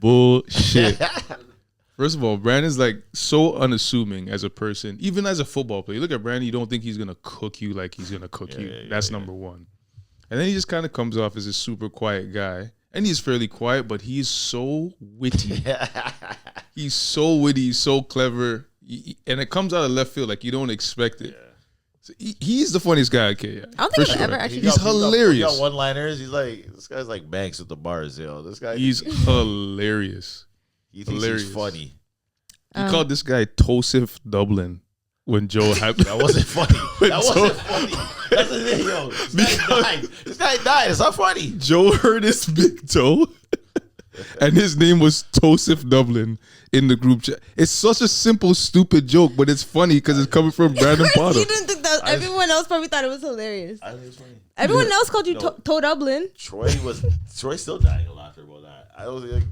Bullshit. First of all, Brandon's like so unassuming as a person, even as a football player. You look at Brandon, you don't think he's gonna cook you like he's gonna cook you. That's number one. And then he just kind of comes off as a super quiet guy. And he's fairly quiet, but he's so witty. He's so witty, he's so clever. And it comes out of left field like you don't expect it. So he's the funniest guy at KI. I don't think I've ever actually. He's hilarious. He got one-liners. He's like, this guy's like Banks with the bars, yo. This guy. He's hilarious. He thinks he's funny. He called this guy Tosif Dublin when Joe happened. That wasn't funny. That wasn't funny. That's the thing, yo. This guy died. It's not funny. Joe hurt his big toe, and his name was Tosif Dublin in the group chat. It's such a simple, stupid joke, but it's funny because it's coming from Brandon Potter. You didn't think that? Everyone else probably thought it was hilarious. I think it's funny. Everyone else called you Toe Dublin. Troy still dying a lot about that. I was like,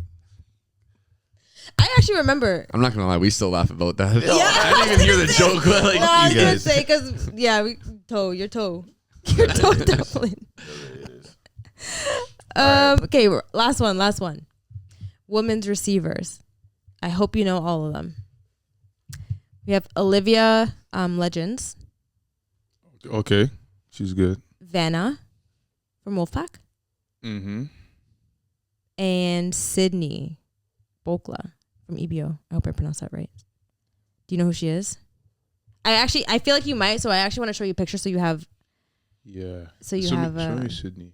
I actually remember. I'm not gonna lie, we still laugh about that. Yeah, I didn't even hear the joke. But like, No, I was you gonna guys. say because your toe Dublin. Okay, last one. Women's receivers. I hope you know all of them. We have Olivia Legends, Okay, she's good. Vanna from Wolfpack, and Sydney Bokla from EBO. I hope I pronounced that right. Do you know who she is? I feel like you might, so I actually want to show you a picture so you have. Yeah. So you show have. Me, show me Sydney.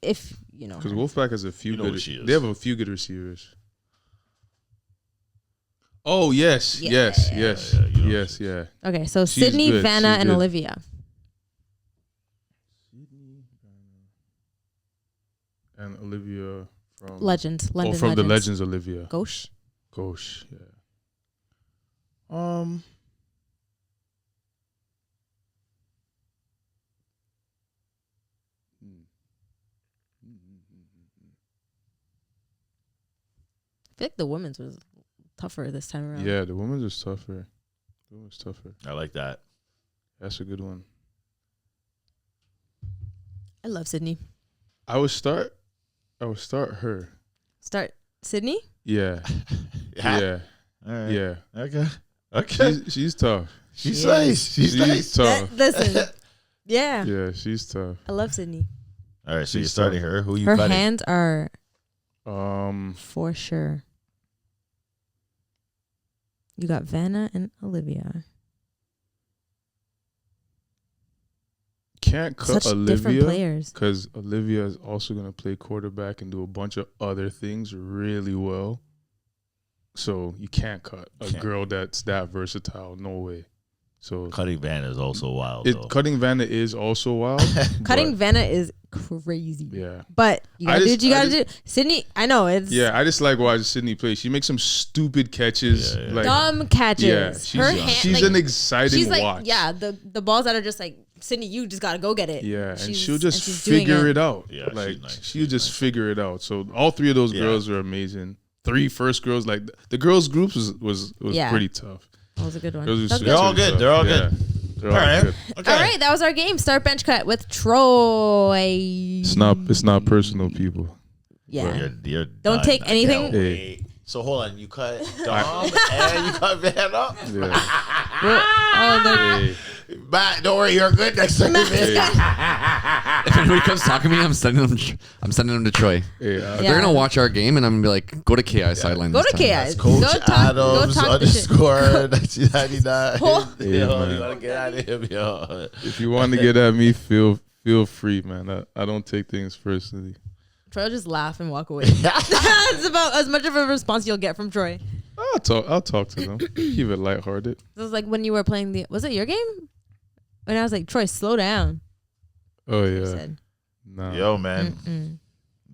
If you know. Because Wolfpack has a few good. They have a few good receivers. Oh yes, Yeah. yes. Okay, so She's Sydney, good. Vanna, She's and good. Olivia. And Olivia from Legends, London from the Legends. Legends, Olivia. Gauche. Yeah. I feel like the women's was tougher this time around. Yeah, the women's is tougher. I like that. That's a good one. I love Sydney. I would start her. Start Sydney? Yeah. Yeah. All right. Yeah. Okay. She's tough. She's nice. She's nice. Tough. Listen. Yeah. Yeah, she's tough. I love Sydney. All right, so you're starting her. Who you Her cutting? hands are For sure. You got Vanna and Olivia. Can't cut Such different Olivia players. because Olivia is also going to play quarterback and do a bunch of other things really well. So you can't cut a girl that's that versatile. No way. So Cutting Vanna is also wild. Though. Cutting Vanna is also wild. Cutting Vanna is crazy. Yeah. But you gotta do what you gotta do. Sydney, I know it's I just like watching Sydney play. She makes some stupid catches. Yeah. Like dumb catches. Yeah, she's an exciting she's like, watch. yeah, the balls that are just like, Sydney, you just gotta go get it. Yeah, and she's she'll just doing figure it out. Yeah, like she's nice. she'll just figure it out. So all three of those girls are amazing. 3 first girls, like the girls groups was pretty tough. That was a good one. They're all good. They're all good. They're all good. Okay. All right, that was our game. Start bench cut with Troy. It's not personal, people. Yeah. You're Don't done. take I anything. can't wait. So hold on, you cut Dom and you cut Vanna. Hey. But don't worry, you're good next time. If anybody comes talking to me, I'm sending them to Troy. Hey, They're gonna watch our game, and I'm gonna be like, go to KI sideline. Go this to time. KI. Coach Go talk Adams the shit. _ 1999. Hey, Yo, man. you gotta get out of him, yo. If you want to get at me, feel free, man. I don't take things personally. Troy will just laugh and walk away. That's about as much of a response you'll get from Troy. I'll talk to them. Keep it lighthearted. This was like when you were playing was it your game? And I was like, Troy, slow down. Oh He yeah. said. Nah. Yo, man.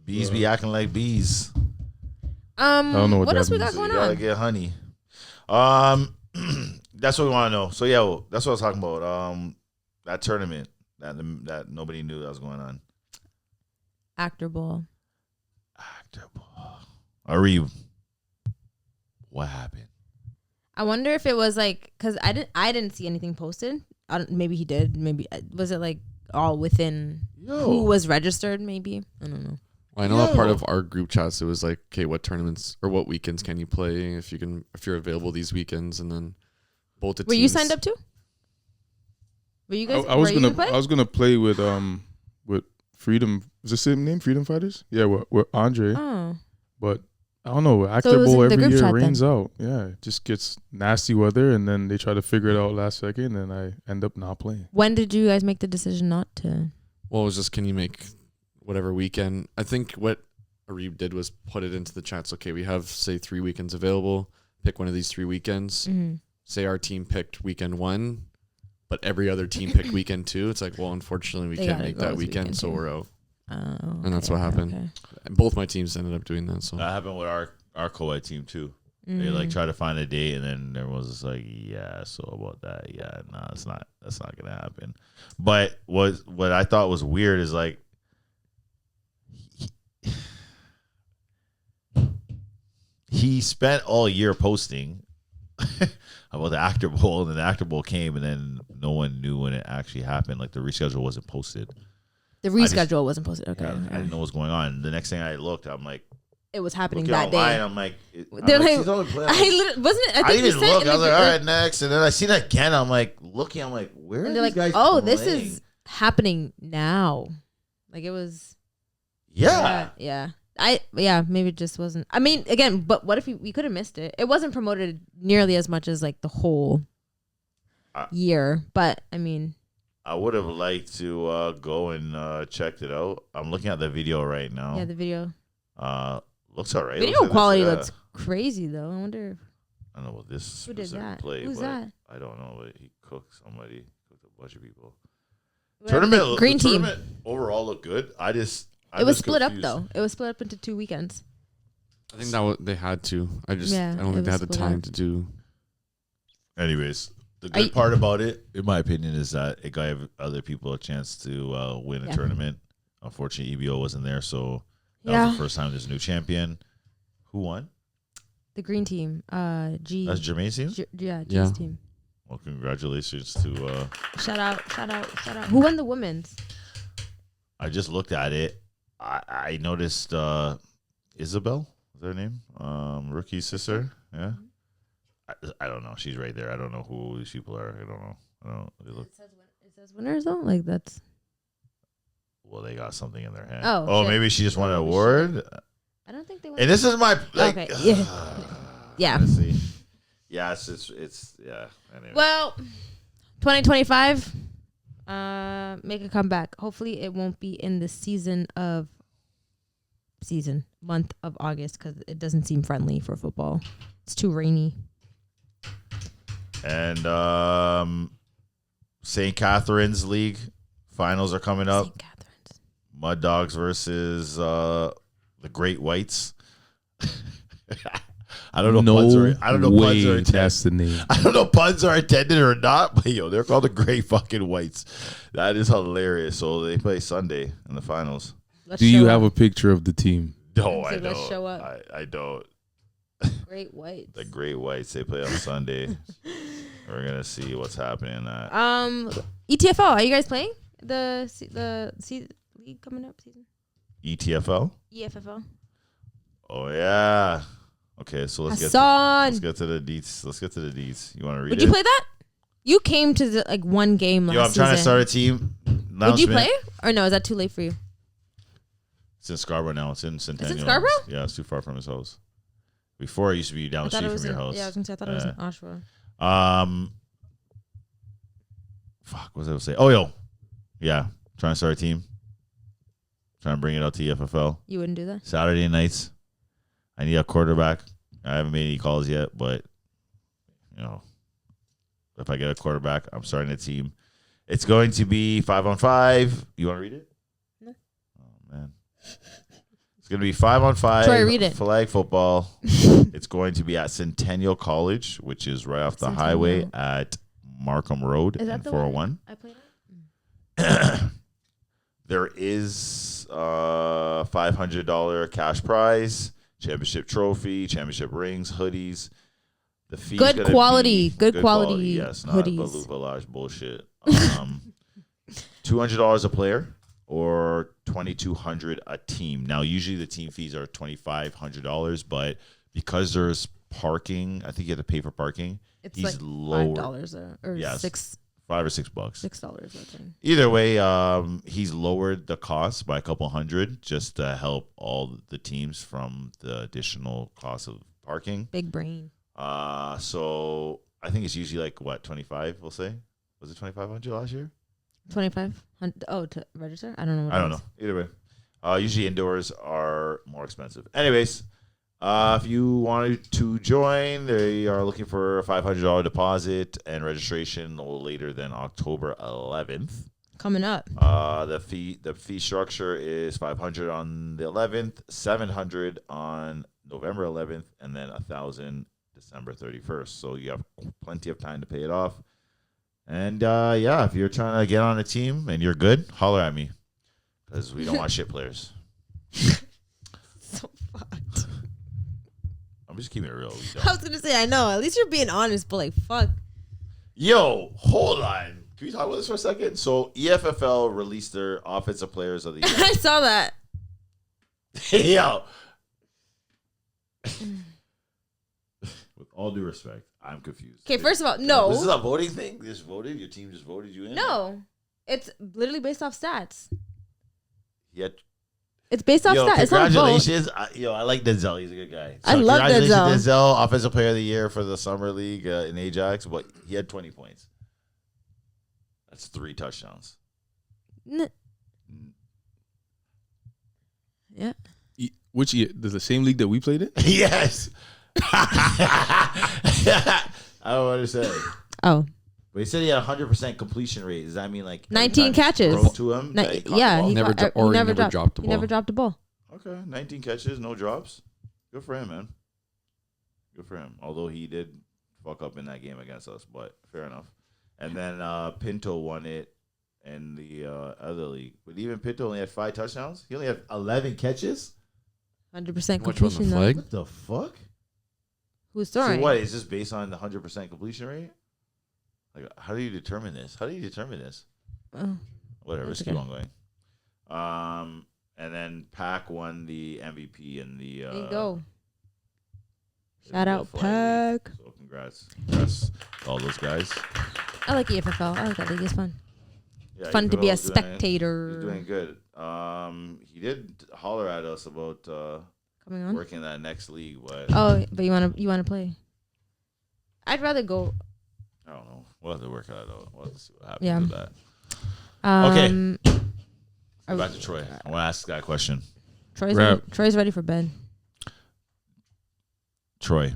Bees be acting like bees. don't know what what that else we means. got going You gotta on? get honey. That's what we want to know. So yeah, that's what I was talking about. That tournament that nobody knew that was going on. Actor ball. Ari, what happened? I wonder if it was like, because I didn't see anything posted. Maybe he did. Maybe was it like all within who was registered? Maybe I don't know. Well, I know that part of our group chats, it was like, okay, what tournaments or what weekends can you play if you're available these weekends, and then both the teams. Were you signed up too? Were you guys? I was gonna play with Freedom. Is the same name? Freedom Fighters? Yeah, with Andre. Oh. But I don't know. Akhter Bowl every year rains out. Yeah, it just gets nasty weather, and then they try to figure it out last second, and I end up not playing. When did you guys make the decision not to? Well, it was just, can you make whatever weekend? I think what Arib did was put it into the chats. Okay, we have, say, 3 weekends available. Pick one of these 3 weekends. Mm-hmm. Say our team picked weekend 1, but every other team picked weekend 2. It's like, well, unfortunately, we can't make that weekend, so we're out. And that's what happened. Okay. And both my teams ended up doing that. So that happened with our co-ed team too. They like try to find a date, and then everyone was just like, "Yeah, so about that, yeah, no, that's not gonna happen." But what I thought was weird is like he spent all year posting about the Akhter Bowl, and then the Akhter Bowl came, and then no one knew when it actually happened. Like the reschedule wasn't posted. The reschedule wasn't posted. Okay, yeah, I didn't know what was going on. The next thing I looked, I'm like, it was happening that day. I'm like, they're like, I didn't even look. I was like, all right, next. And then I seen that again. I'm like, looking. I'm like, where are these guys? Oh, this is happening now. Like it was. Yeah. Maybe it just wasn't. I mean, again, but what if we could have missed it? It wasn't promoted nearly as much as like the whole year. But I mean, I would have liked to go and check it out. I'm looking at the video right now. Yeah, the video. Looks all right. Video quality looks crazy though. I wonder if I don't know what this who did that. play. Who's that? I don't know, but he cooked somebody. Cooked a bunch of people. Green team. Tournament overall looked good. It was split up though. It was split up into 2 weekends. I think they had to. I don't think they had the time to do. Anyways, the good part about it, in my opinion, is that it gave other people a chance to win a tournament. Unfortunately, EBO wasn't there, so that was the first time there's a new champion. Who won? The green team. G. That's Jermaine's team? G's team. Well, congratulations to... Shout out. Who won the women's? I just looked at it. I noticed Isabel, is her name? Rookie's sister. Yeah. I don't know. She's right there. I don't know who these people are. I don't know. It says winners though? Like that's... Well, they got something in their hand. Oh, maybe she just won an award. I don't think they won. And this is my okay. Yeah. Let's see. Yeah, it's yeah. Anyway. Well, 2025, make a comeback. Hopefully, it won't be in the month of August because it doesn't seem friendly for football. It's too rainy. And St. Catherine's League finals are coming up. St. Catherine's. Mud Dogs versus the Great Whites. I don't know. Puns are intended. That's the name. I don't know if puns are intended or not, but they're called the Great fucking Whites. That is hilarious. So they play Sunday in the finals. Do you have a picture of the team? No, I don't. Let's show up. I don't. Great Whites. The Great Whites. They play on Sunday. We're gonna see what's happening. ETFL. Are you guys playing the league coming up season? ETFL. EFFL. Oh yeah. Okay, so let's get to the deets. You want to read it? Would you play that? You came to the one game last season. I'm trying to start a team. Would you play? Or no, is that too late for you? It's in Scarborough now. It's in Centennial. It's in Scarborough? Yeah, it's too far from his house. Before, it used to be down the street from your house. Yeah, I was going to say, I thought it was in Oshawa. Fuck, what was I going to say? Oh, yo. Yeah, trying to start a team. Trying to bring it out to EFFL. You wouldn't do that? Saturday nights. I need a quarterback. I haven't made any calls yet, but, if I get a quarterback, I'm starting a team. It's going to be 5-on-5. You want to read it? No. Oh, man. It's going to be 5-on-5. Troy, read it. Flag football. It's going to be at Centennial College, which is right off the highway at Markham Road in 401. I played it? There is a $500 cash prize, championship trophy, championship rings, hoodies. The fee good quality. Yes, not hoodies. Baluva bullshit. $200 a player or $2,200 a team. Now, usually the team fees are $2,500, but because there's parking, I think you have to pay for parking. It's he's like $5 or yes, $6 or $6. $6, I think. Either way, he's lowered the cost by a couple hundred just to help all the teams from the additional cost of parking. Big brain. So I think it's usually like what, 25? We'll say. Was it 2,500 last year? 2,500. Oh, to register? I don't know. I don't know. Either way, usually indoors are more expensive. Anyways, if you wanted to join, they are looking for a $500 deposit and registration no later than October 11th. Coming up. The fee structure is $500 on the 11th, $700 on November 11th, and then $1,000 December 31st. So you have plenty of time to pay it off. And if you're trying to get on a team and you're good, holler at me because we don't want shit players. So fucked. I'm just keeping it real. I was gonna say, I know. At least you're being honest, but like, fuck. Yo, hold on. Can we talk about this for a second? So EFFL released their offensive players of the year. I saw that. Yo. With all due respect, I'm confused. Okay, first of all, no. This is a voting thing? This voted? Your team just voted you in? No. It's literally based off stats. Yeah. It's based off stats. It's not a vote. Congratulations. I like Denzel. He's a good guy. So I love Denzel. Denzel, Offensive Player of the Year for the Summer League in Ajax, but he had 20 points. That's 3 touchdowns. Yeah. Which year? The same league that we played in? Yes. I don't understand. Oh. But he said he had 100% completion rate. Does that mean like 19 catches? Throw to him? He never dropped the ball. He never dropped the ball. Okay, 19 catches, no drops. Good for him, man. Good for him. Although he did fuck up in that game against us, but fair enough. And then Pinto won it in the other league. But even Pinto only had 5 touchdowns. He only had 11 catches. 100% completion. What the fuck? Who's throwing? So what? Is this based on the 100% completion rate? Like, how do you determine this? Oh, Whatever. Let's keep on going. And then Pac won the MVP in the. There you go. Shout out Pac. So congrats to all those guys. I like EFFL. I like that league. It's fun. Yeah, Fun to be a spectator. He's doing good. He did holler at us about coming on working in that next league, but you wanna play? I'd rather go. I don't know. We'll have to work it out. We'll have to see what happens with that. Okay. Back to Troy. I want to ask that question. Troy's ready for bed. Troy.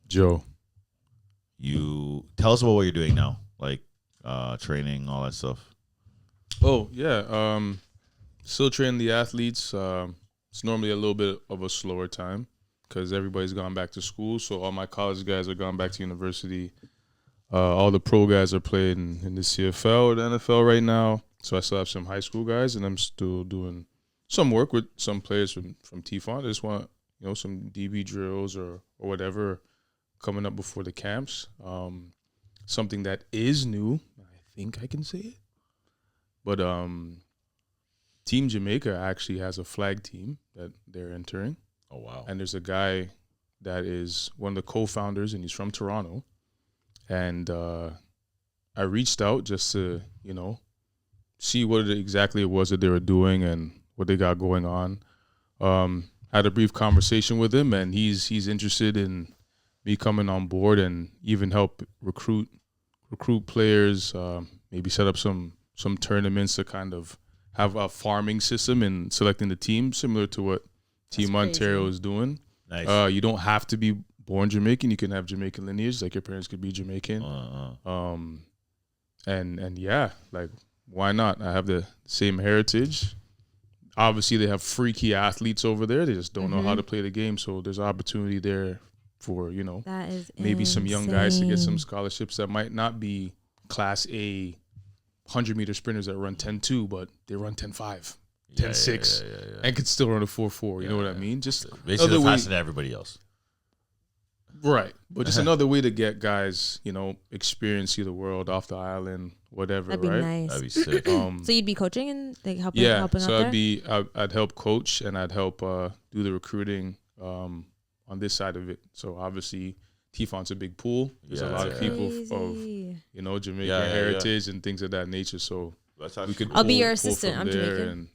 Joe. You tell us about what you're doing now, like training, all that stuff. Oh yeah, still training the athletes. It's normally a little bit of a slower time because everybody's gone back to school. So all my college guys are gone back to university. All the pro guys are playing in the CFL or the NFL right now. So I still have some high school guys, and I'm still doing some work with some players from T-Font. I just want some DB drills or whatever coming up before the camps. Something that is new, I think I can say it. But Team Jamaica actually has a flag team that they're entering. Oh, wow. And there's a guy that is one of the co-founders, and he's from Toronto. And I reached out just to, see what exactly it was that they were doing and what they got going on. Had a brief conversation with him, and he's interested in me coming on board and even help recruit players, maybe set up some tournaments to kind of have a farming system in selecting the team, similar to what Team Ontario is doing. Nice. You don't have to be born Jamaican. You can have Jamaican lineage, like your parents could be Jamaican. And yeah, like, why not? I have the same heritage. Obviously, they have freaky athletes over there. They just don't know how to play the game. So there's opportunity there for, that is maybe some young guys to get some scholarships that might not be Class A 100-meter sprinters that run 10.2, but they run 10.5, 10.6, and could still run a 4.4. You know what I mean? Just basically faster than everybody else. Right. But just another way to get guys, experience, see the world off the island, whatever, That'd be right? nice. That'd be sick. So you'd be coaching and helping so out there? I'd help coach and I'd help do the recruiting on this side of it. So obviously Tifon's a big pool. There's a lot of people of Jamaican heritage and things of that nature. So we could I'll be your assistant. I'm Jamaican.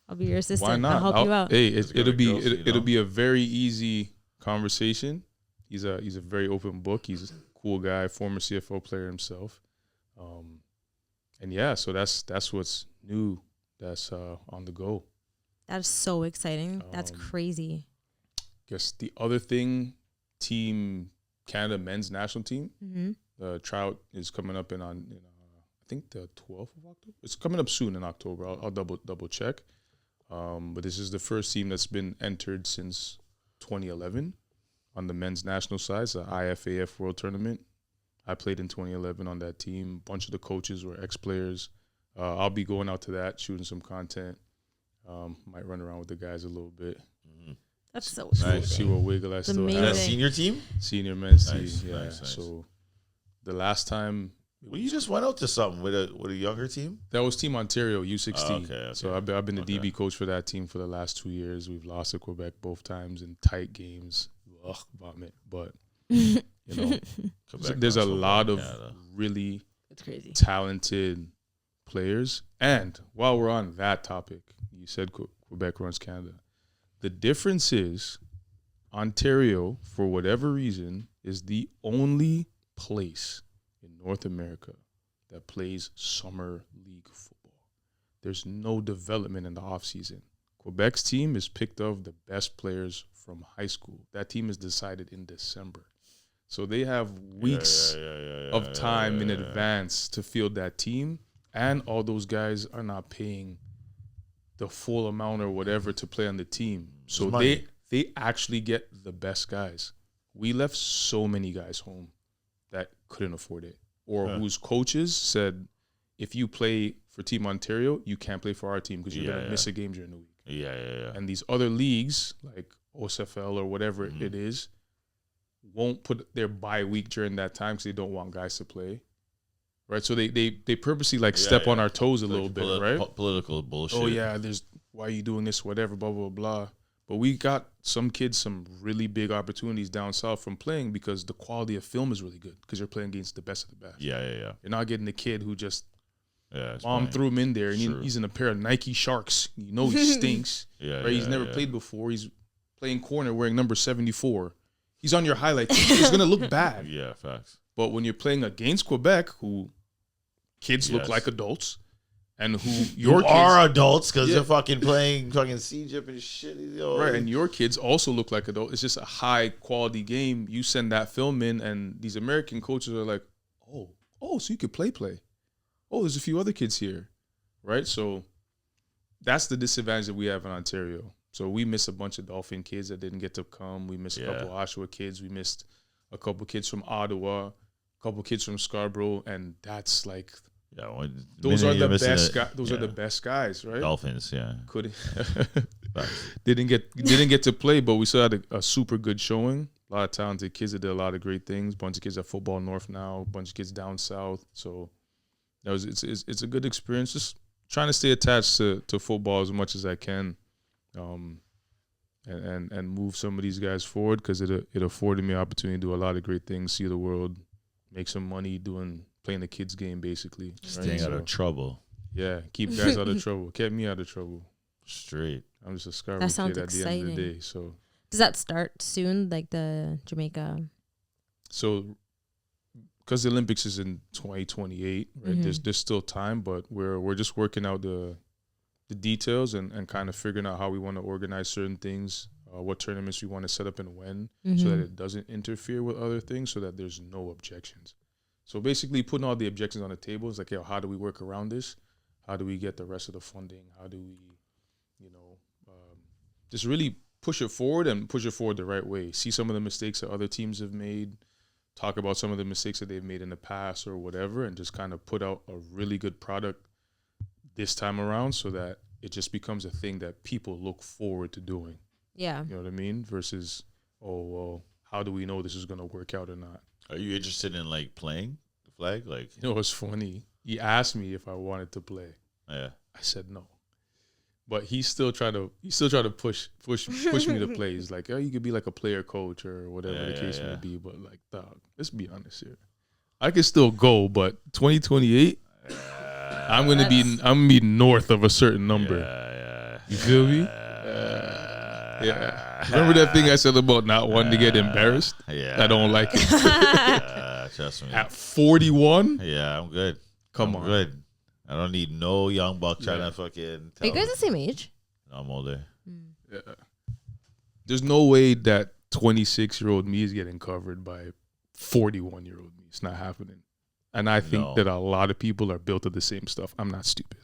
I'll be your assistant. Why not? I'll help you out. Hey, it'll be a very easy conversation. He's a very open book. He's a cool guy, former CFL player himself. So that's what's new. That's on the go. That's so exciting. That's crazy. Guess the other thing, Team Canada men's national team. Mm-hmm. The tryout is coming up in I think the 12th of October. It's coming up soon in October. I'll double check. But this is the first team that's been entered since 2011 on the men's national side, the IFAF World Tournament. I played in 2011 on that team. A bunch of the coaches were ex-players. I'll be going out to that, shooting some content. Might run around with the guys a little bit. Mm-hmm. That's so nice. See what wiggle I still have. That senior team? Senior men's team, yeah. Nice. So the last time... Well, you just went out to something with a younger team? That was Team Ontario, U16. Okay. So I've been the DB coach for that team for the last 2 years. We've lost to Quebec both times in tight games. Ugh, vomit. But, there's a lot of really talented players. And while we're on that topic, you said Quebec runs Canada. The difference is Ontario, for whatever reason, is the only place in North America that plays summer league football. There's no development in the offseason. Quebec's team is picked of the best players from high school. That team is decided in December. So they have weeks of time in advance to field that team, and all those guys are not paying the full amount or whatever to play on the team. So they actually get the best guys. We left so many guys home that couldn't afford it, or whose coaches said, if you play for Team Ontario, you can't play for our team because you're going to miss a game during the week. And these other leagues, like SCTFL or whatever it is, won't put their bye week during that time because they don't want guys to play. Right? So they purposely step on our toes a little bit, right? Political bullshit. Oh, yeah, why are you doing this, whatever, blah, blah, blah. But we got some kids some really big opportunities down south from playing because the quality of film is really good because you're playing against the best of the best. You're not getting the kid who just mom threw him in there and he's in a pair of Nike Sharks. You know he stinks. He's never played before. He's playing corner wearing number 74. He's on your highlight. It's going to look bad. Yeah, facts. But when you're playing against Quebec, who kids look like adults, and who kids are adults because they're fucking playing fucking CJIP and shit. Right, and your kids also look like adults. It's just a high quality game. You send that film in, and these American coaches are like, oh, so you could play. Oh, there's a few other kids here, right? So that's the disadvantage that we have in Ontario. So we miss a bunch of Dolphin kids that didn't get to come. We missed a couple of Oshawa kids. We missed a couple kids from Ottawa, a couple kids from Scarborough, and that's like those are the best guys. Those are the best guys, right? Dolphins, didn't get to play, but we still had a super good showing. A lot of talented kids that did a lot of great things. Bunch of kids at Football North now. A bunch of kids down south. So it's a good experience. Just trying to stay attached to football as much as I can. And move some of these guys forward because it afforded me an opportunity to do a lot of great things, see the world, make some money playing the kids game basically. Staying out of trouble. Yeah, keep guys out of trouble. Kept me out of trouble. Straight. I'm just a Scarborough kid at the end of the day. So does that start soon, like the Jamaica? So because the Olympics is in 2028, right? There's still time, but we're just working out the details and kind of figuring out how we want to organize certain things, what tournaments we want to set up and when, so that it doesn't interfere with other things, so that there's no objections. So basically putting all the objections on the table is like, how do we work around this? How do we get the rest of the funding? How do we, just really push it forward and push it forward the right way? See some of the mistakes that other teams have made, talk about some of the mistakes that they've made in the past or whatever, and just kind of put out a really good product this time around so that it just becomes a thing that people look forward to doing. Yeah. You know what I mean? Versus, how do we know this is gonna work out or not? Are you interested in like playing the flag? Like, you know, it's funny. He asked me if I wanted to play. Yeah, I said no, but he still tried to push me to play. He's like, oh, you could be like a player coach or whatever the case may be. But like, dog, let's be honest here. I can still go, but 2028, I'm gonna be north of a certain number. You feel me? Yeah. Remember that thing I said about not wanting to get embarrassed? Yeah. I don't like it. Trust me. At 41? Yeah, I'm good. Come on. Good. I don't need no young buck trying to fucking Are you guys the same age? No, I'm older. Yeah. There's no way that 26-year-old me is getting covered by 41-year-old me. It's not happening. And I think that a lot of people are built of the same stuff. I'm not stupid.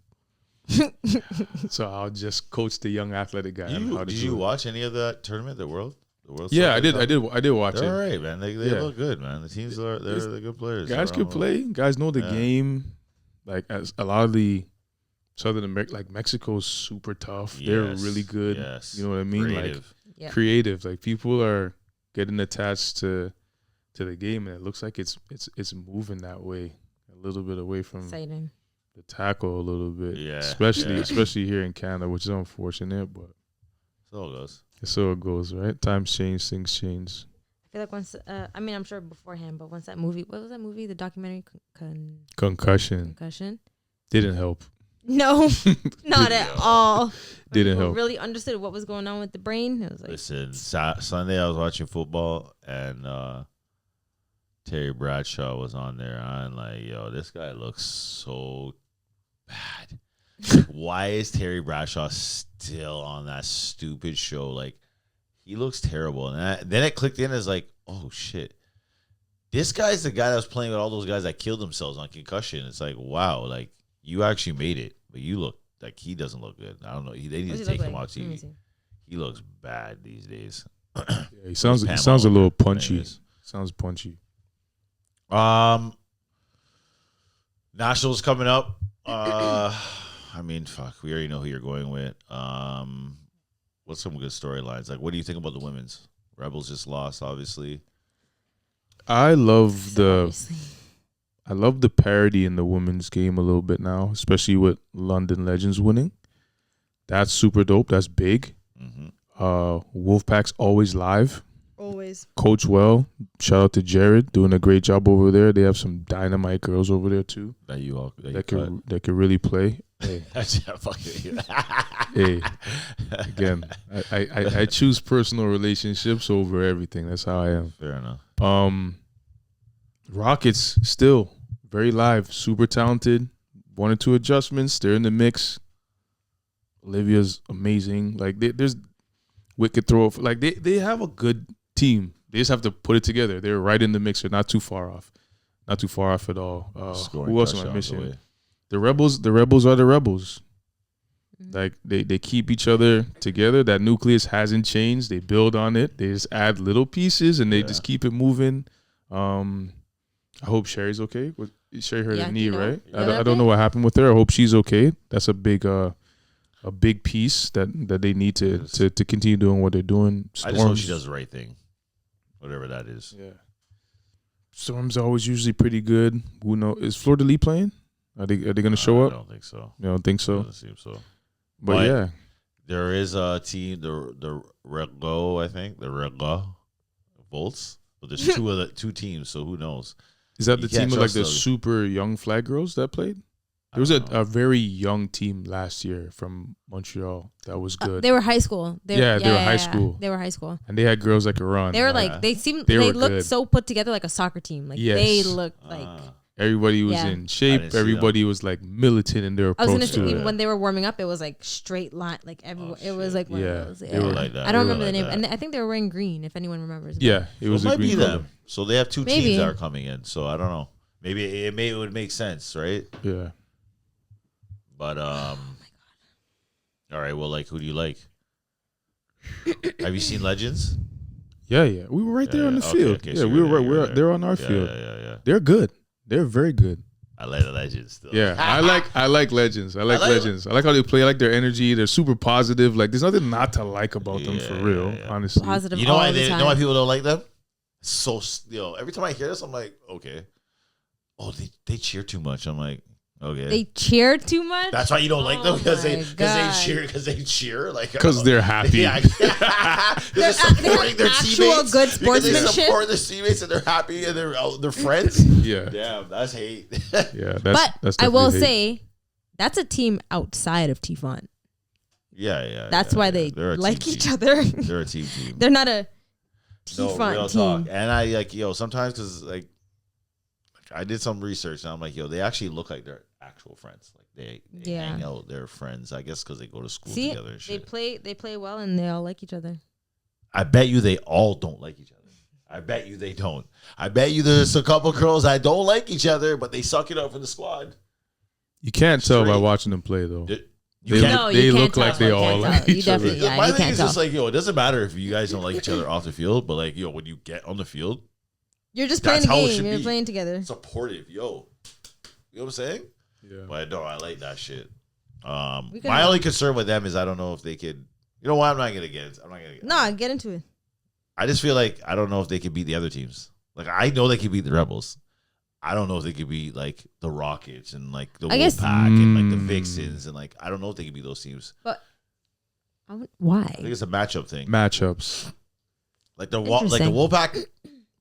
So I'll just coach the young athletic guy. Did you watch any of that tournament, the World Yeah, I did watch it. All right, man. They look good, man. The teams they're good players. Guys can play. Guys know the game. Like, as a lot of the Southern America, like Mexico's super tough. They're really good. Yes. You know what I mean? Creative. Like creative. Like, people are getting attached to the game, and it looks like it's moving that way, a little bit away from Exciting. the tackle a little bit. Yeah. Especially here in Canada, which is unfortunate, but so it goes. So it goes, right? Times change, things change. I feel like once, I mean, I'm sure beforehand, but once that movie, what was that movie? The documentary? Concussion. Didn't help. No, not at all. Didn't help. Really understood what was going on with the brain. It was like, listen, Sunday I was watching football and Terry Bradshaw was on there. I'm like, yo, this guy looks so bad. Why is Terry Bradshaw still on that stupid show? Like, he looks terrible. And then it clicked in as like, oh shit, this guy's the guy that was playing with all those guys that killed themselves on concussion. It's like, wow, like, you actually made it, but you look like he doesn't look good. I don't know. They need to take him off TV. He looks bad these days. Yeah, he sounds a little punchy. Sounds punchy. Nationals coming up. I mean, fuck. We already know who you're going with. What's some good storylines? Like, what do you think about the women's? Rebels just lost, obviously. I love the parity in the women's game a little bit now, especially with London Legends winning. That's super dope. That's big. Wolfpack's always live. Always. Coach well. Shout out to Jared, doing a great job over there. They have some dynamite girls over there too. That could really play. Hey. Hey. Again, I choose personal relationships over everything. That's how I am. Fair enough. Rockets still very live, super talented. 1 or 2 adjustments, they're in the mix. Olivia's amazing. Like, there's wicked throw. Like, they have a good team. They just have to put it together. They're right in the mix. They're not too far off. Not too far off at all. Who else am I missing? The Rebels are the Rebels. Like, they keep each other together. That nucleus hasn't changed. They build on it. They just add little pieces, and they just keep it moving. I hope Sherry's okay. Sherry hurt her knee, right? I don't know what happened with her. I hope she's okay. That's a big piece that they need to continue doing what they're doing. Storms, I just hope she does the right thing, whatever that is. Yeah. Storm's always usually pretty good. Who knows? Is Fleur de Lis playing? Are they going to show up? I don't think so. You don't think so? Doesn't seem so. But yeah, there is a team, the Rego, I think, the Rego Volts. But there's two teams, so who knows? Is that the team with like the super young flag girls that played? There was a very young team last year from Montreal that was good. They were high school. They were high school. They were high school. And they had girls that could run. They were they looked so put together, like a soccer team. Like, they looked like everybody was in shape. Everybody was like militant in their approach. I was gonna say, even when they were warming up, it was like straight line. Like everyone, it was like one of those. They were like that. I don't remember the name, and I think they were wearing green. If anyone remembers. Yeah, it was. It might be them. So they have two teams that are coming in. So I don't know. Maybe it would make sense, right? Yeah. But all right. Well, like, who do you like? Have you seen Legends? Yeah. We were right there on the field. Okay, yeah, so we were right. They're on our field. Yeah. They're good. They're very good. I like the Legends still. Yeah, I like Legends. I like Legends. I like how they play. I like their energy. They're super positive. Like, there's nothing not to like about them for real. Honestly, positive. You know why people don't like them? So, every time I hear this, I'm like, okay. Oh, they cheer too much. I'm like, okay. They cheer too much? That's why you don't like them because they cheer like because they're happy. Yeah, they're supporting their teammates. Good sportsmanship. They support their teammates and they're happy and they're friends. Yeah, damn, that's hate. Yeah, that's I will say that's a team outside of T-Font. Yeah. That's why they like each other. They're a team. They're not a T-Font team. Talk. And I sometimes because I did some research and I'm like, they actually look like they're actual friends. Like they hang out, they're friends. I guess because they go to school together and shit. They play well and they all like each other. I bet you they all don't like each other. I bet you they don't. I bet you there's a couple girls that don't like each other, but they suck it up in the squad. You can't tell by watching them play though. They look like they all like each other. My thing is just like, it doesn't matter if you guys don't like each other off the field, but like, when you get on the field, you're just playing the game. You're playing together. Supportive, You know what I'm saying? Yeah. But no, I like that shit. My only concern with them is I don't know if they could. You know what? I'm not gonna get into it. I just feel like I don't know if they could beat the other teams. Like I know they could beat the Rebels. I don't know if they could beat like the Rockets and like the Wolfpack and like the Vixens and like I don't know if they could beat those teams. But why? I think it's a matchup thing. Matchups. Like the Wolfpack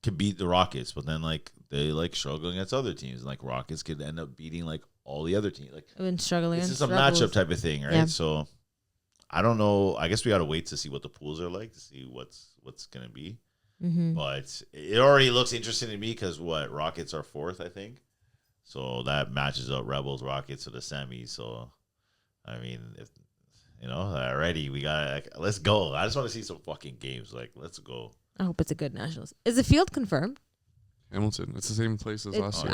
can beat the Rockets, but then like they like struggle against other teams. And, like Rockets could end up beating like all the other teams. Like I've been struggling. It's just a matchup type of thing, right? Yeah. So I don't know. I guess we got to wait to see what the pools are like to see what's gonna be. Mm-hmm. But it already looks interesting to me because Rockets are 4th, I think. So that matches up Rebels, Rockets to the semis. So I mean, if already we got let's go. I just want to see some fucking games. Like let's go. I hope it's a good Nationals. Is the field confirmed? Hamilton. It's the same place as last year.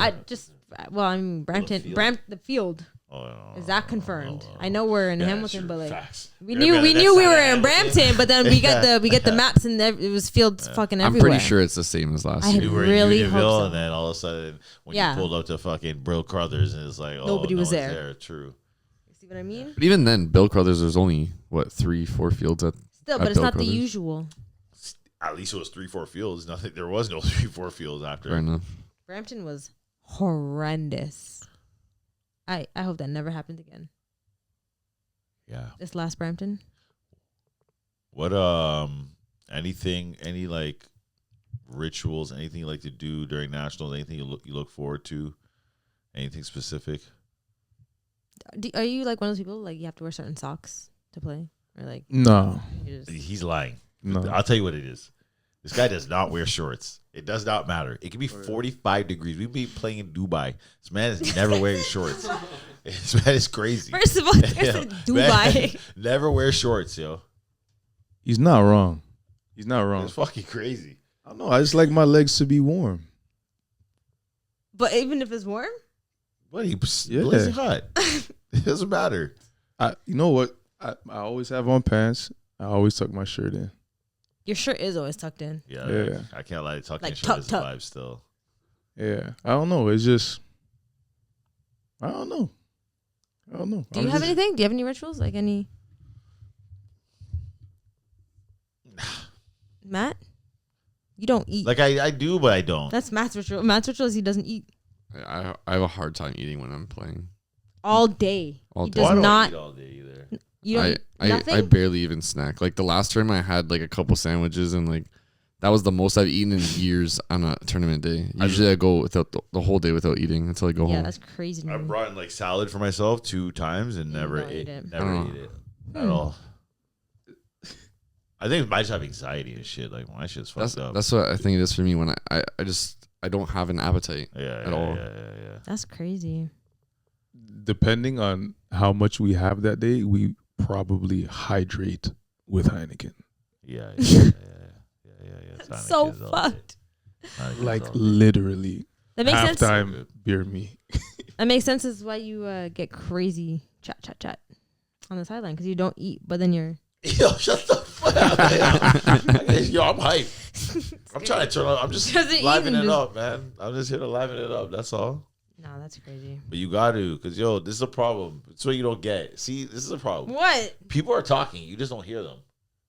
Brampton, the field. Is that confirmed? I know we're in Hamilton, sure. but like Facts. we knew we were in Brampton, but then we get the maps and it was fields fucking everywhere. I'm pretty sure it's the same as last year. We were really in hope so. And then all of a sudden when you pulled up to fucking Brill Crothers and it's like nobody was there. True. You see what I mean? But even then, Bill Crothers, there's only 3-4 fields at still, but it's not the usual. At least it was 3-4 fields. There was no 3-4 fields after. Fair enough. Brampton was horrendous. I hope that never happens again. Yeah. This last Brampton. What any like rituals, anything you like to do during nationals, anything you look forward to? Anything specific? Are you like one of those people like you have to wear certain socks to play? Or like no. He's lying. No. I'll tell you what it is. This guy does not wear shorts. It does not matter. It can be 45 degrees. We'd be playing in Dubai. This man is never wearing shorts. This man is crazy. First of all, Dubai. Man, never wear shorts, yo. He's not wrong. It's fucking crazy. I don't know. I just like my legs to be warm. But even if it's warm? But he's blazing hot. It doesn't matter. You know what? I always have on pants. I always tuck my shirt in. Your shirt is always tucked in. Yeah. I can't lie. Tucking shirt is a vibe still. Yeah. I don't know. It's just, I don't know. Do you have anything? Do you have any rituals? Like any? Matt? You don't eat. Like I do, but I don't. That's Matt's ritual. Matt's ritual is he doesn't eat. I have a hard time eating when I'm playing. All day. All he day. does I don't not eat all day either. You don't I barely even snack. Like the last tournament, I had like a couple sandwiches and like that was the most I've eaten in years on a tournament day. Usually I go without the whole day without eating until I go home. Yeah, that's crazy. I brought in like salad for myself 2 times and never ate it at all. I think I just have anxiety and shit. Like my shit's fucked up. That's what I think it is for me when I don't have an appetite at all. Yeah. That's crazy. Depending on how much we have that day, we probably hydrate with Heineken. Yeah. So fucked. Like literally. That makes sense. Halftime beer me. That makes sense. Is why you get crazy chat on the sideline because you don't eat, but then you're. Yo, shut the fuck up. Yo, I'm hyped. I'm trying to turn on. I'm just livening it up, man. I'm just here to liven it up. That's all. No, that's crazy. But you got to, because, yo, this is a problem. It's what you don't get. See, this is a problem. What? People are talking. You just don't hear them.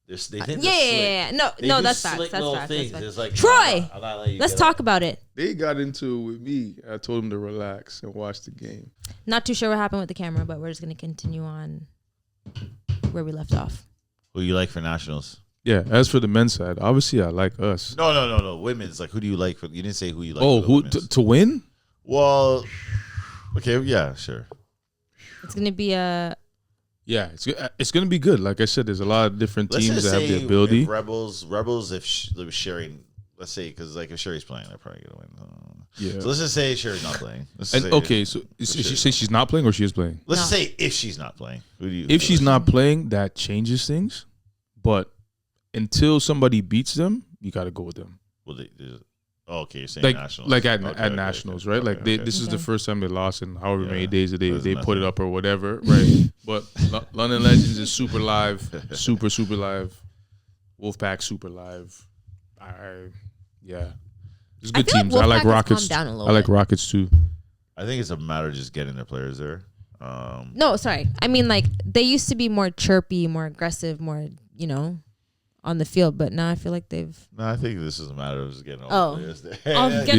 Yeah. No, that's facts. That's facts. It's like, Troy, let's talk about it. They got into it with me. I told them to relax and watch the game. Not too sure what happened with the camera, but we're just going to continue on where we left off. Who you like for nationals? Yeah, as for the men's side, obviously I like us. No. Women's, like, who do you like? You didn't say who you like. Oh, who to win? Well, okay, yeah, sure. It's going to be a... Yeah, it's going to be good. Like I said, there's a lot of different teams that have the ability. If Rebels, if Sherry, let's say, because like if Sherry's playing, they're probably going to win. Yeah. So let's just say Sherry's not playing. So she say she's not playing or she is playing? Let's just say if she's not playing. If she's not playing, that changes things. But until somebody beats them, you got to go with them. Well, okay, you're saying like, nationals. Like at nationals, right? Like this is the first time they lost in however many days that they put it up or whatever, right? But London Legends is super live, super live. Wolfpack super live. Yeah. There's good teams. Like I like Rockets. I like Rockets too. I think it's a matter of just getting their players there. No, sorry. I mean, like, they used to be more chirpy, more aggressive, more, on the field, but now I feel like they've... No, I think this is a matter of just getting all the players there. Sometimes you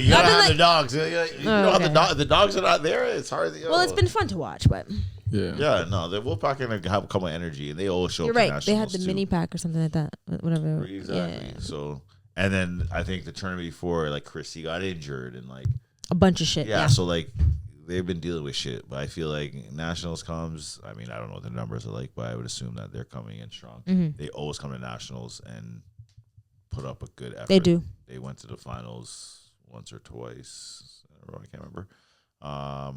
gotta have the dogs. If the dogs are not there, it's hard. Well, it's been fun to watch, but... Yeah, no, the Wolfpack are going to have a couple of energy, and they always show up. You're right. They had the mini pack or something like that. Whatever. Exactly. Yeah. So, and then I think the tournament before, like, Chrissy got injured and, like... A bunch of shit, yeah. So, like... They've been dealing with shit, but I feel like nationals comes. I mean, I don't know what the numbers are like, but I would assume that they're coming in strong. Mm-hmm. They always come to nationals and put up a good effort. They do. They went to the finals once or twice. I can't remember. I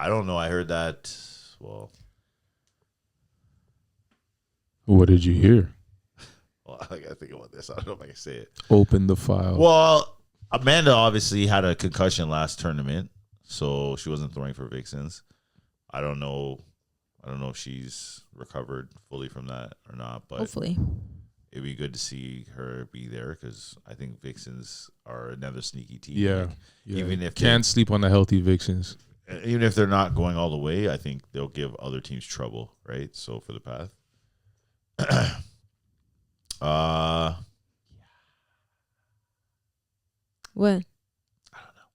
don't know. I heard that. Well, what did you hear? Well, I gotta think about this. I don't know if I can say it. Open the file. Well, Amanda obviously had a concussion last tournament. So she wasn't throwing for Vixens. I don't know if she's recovered fully from that or not. But hopefully, it'd be good to see her be there because I think Vixens are another sneaky team. Yeah, even if can't sleep on the healthy Vixens. Even if they're not going all the way, I think they'll give other teams trouble. Right. So for the path. What? I don't know.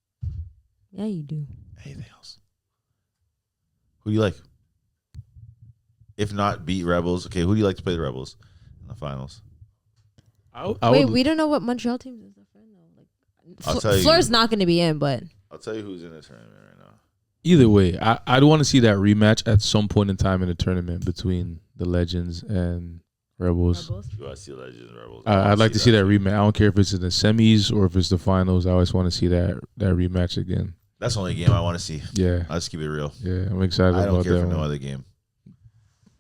Yeah, you do. Anything else? Who do you like? If not, beat Rebels. Okay, who do you like to play the Rebels in the finals? Wait, we don't know what Montreal team is. Like, Fleur's not going to be in, but I'll tell you who's in the tournament right now. Either way, I'd want to see that rematch at some point in time in the tournament between the Legends and Rebels. You want to see Legends and Rebels? I'd like to see that rematch. I don't care if it's in the semis or if it's the finals. I always want to see that rematch again. That's the only game I want to see. Yeah. I'll just keep it real. Yeah, I'm excited about that. I don't care for no other game.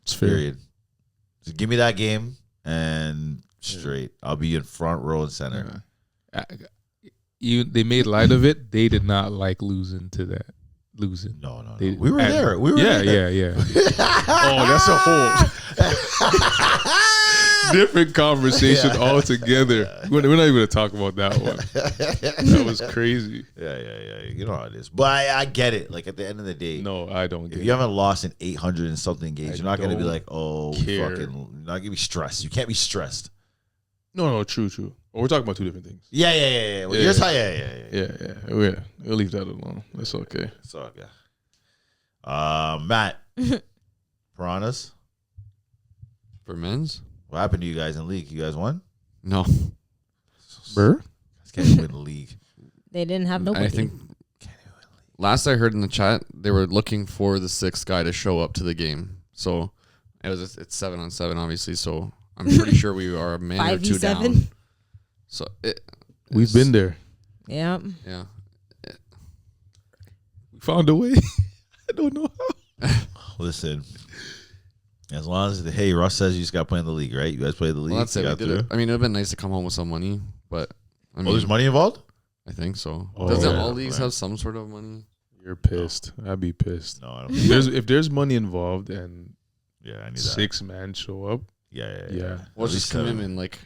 It's fair. Period. Just give me that game and straight. I'll be in front row and center. They made light of it. They did not like losing to that. No. We were there. Yeah. Oh, that's a whole different conversation altogether. We're not even going to talk about that one. That was crazy. Yeah. You know how it is. But I get it. Like, at the end of the day. No, I don't get it. If you haven't lost in 800 and something games, you're not going to be like, you're not going to be stressed. You can't be stressed. No, true. We're talking about two different things. Yeah. Well, here's how. Yeah. We'll leave that alone. That's okay. It's all good. Matt, Piranhas for men's. What happened to you guys in league? You guys won? No. Burr? You guys can't win the league. They didn't have nobody. I think last I heard in the chat, they were looking for the sixth guy to show up to the game. So it's 7-on-7, obviously. So I'm pretty sure we are a man or two down. So we've been there. Yeah. We found a way. I don't know how. Listen, as long as Russ says you just got to play in the league, right? You guys play the league. Well, that's it. We did it. I mean, it would have been nice to come home with some money, but there's money involved? I think so. Doesn't all leagues have some sort of money? You're pissed. I'd be pissed. No, I don't. If there's money involved and I need 6 man show up. Yeah. Well, just commitment. Like,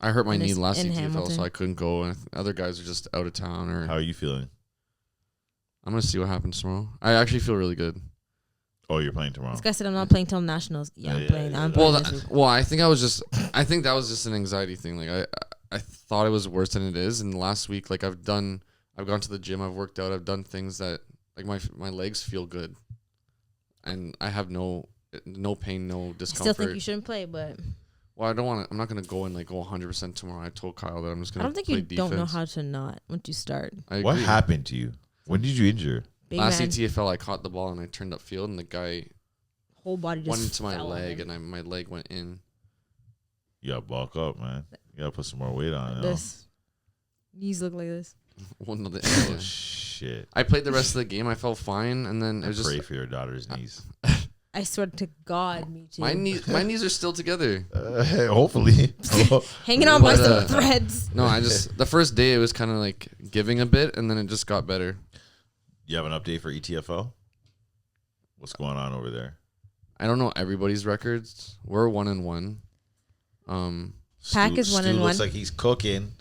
I hurt my knee last SCTFL, so I couldn't go, and other guys are just out of town. Or how are you feeling? I'm gonna see what happens tomorrow. I actually feel really good. Oh, you're playing tomorrow. This guy said I'm not playing till nationals. Yeah, I'm playing. I'm playing this week. I think that was just an anxiety thing. Like I thought it was worse than it is. And last week, like I've gone to the gym, I've worked out, I've done things that like my legs feel good, and I have no pain, no discomfort. I still think you shouldn't play, but I don't want to. I'm not gonna go and like go 100% tomorrow. I told Kyle that I'm just gonna. I don't think play you defense. don't know how to not once you start. What happened to you? When did you injure? Big Last man, CTFL, I caught the ball and I turned upfield, and the guy whole body just went into my fell on leg, him. and my leg went in. You gotta bulk up, man. You gotta put some more weight on. This knees look like this. Oh shit! I played the rest of the game. I felt fine, and then it was Pray just for your daughter's knees. I swear to God, me too. my knees are still together. Hopefully, Hanging on by But, some threads. No, the first day it was kind of like giving a bit, and then it just got better. You have an update for ETFL? What's going on over there? I don't know everybody's records. We're 1-1. Pack is 1-1. Looks like he's cooking.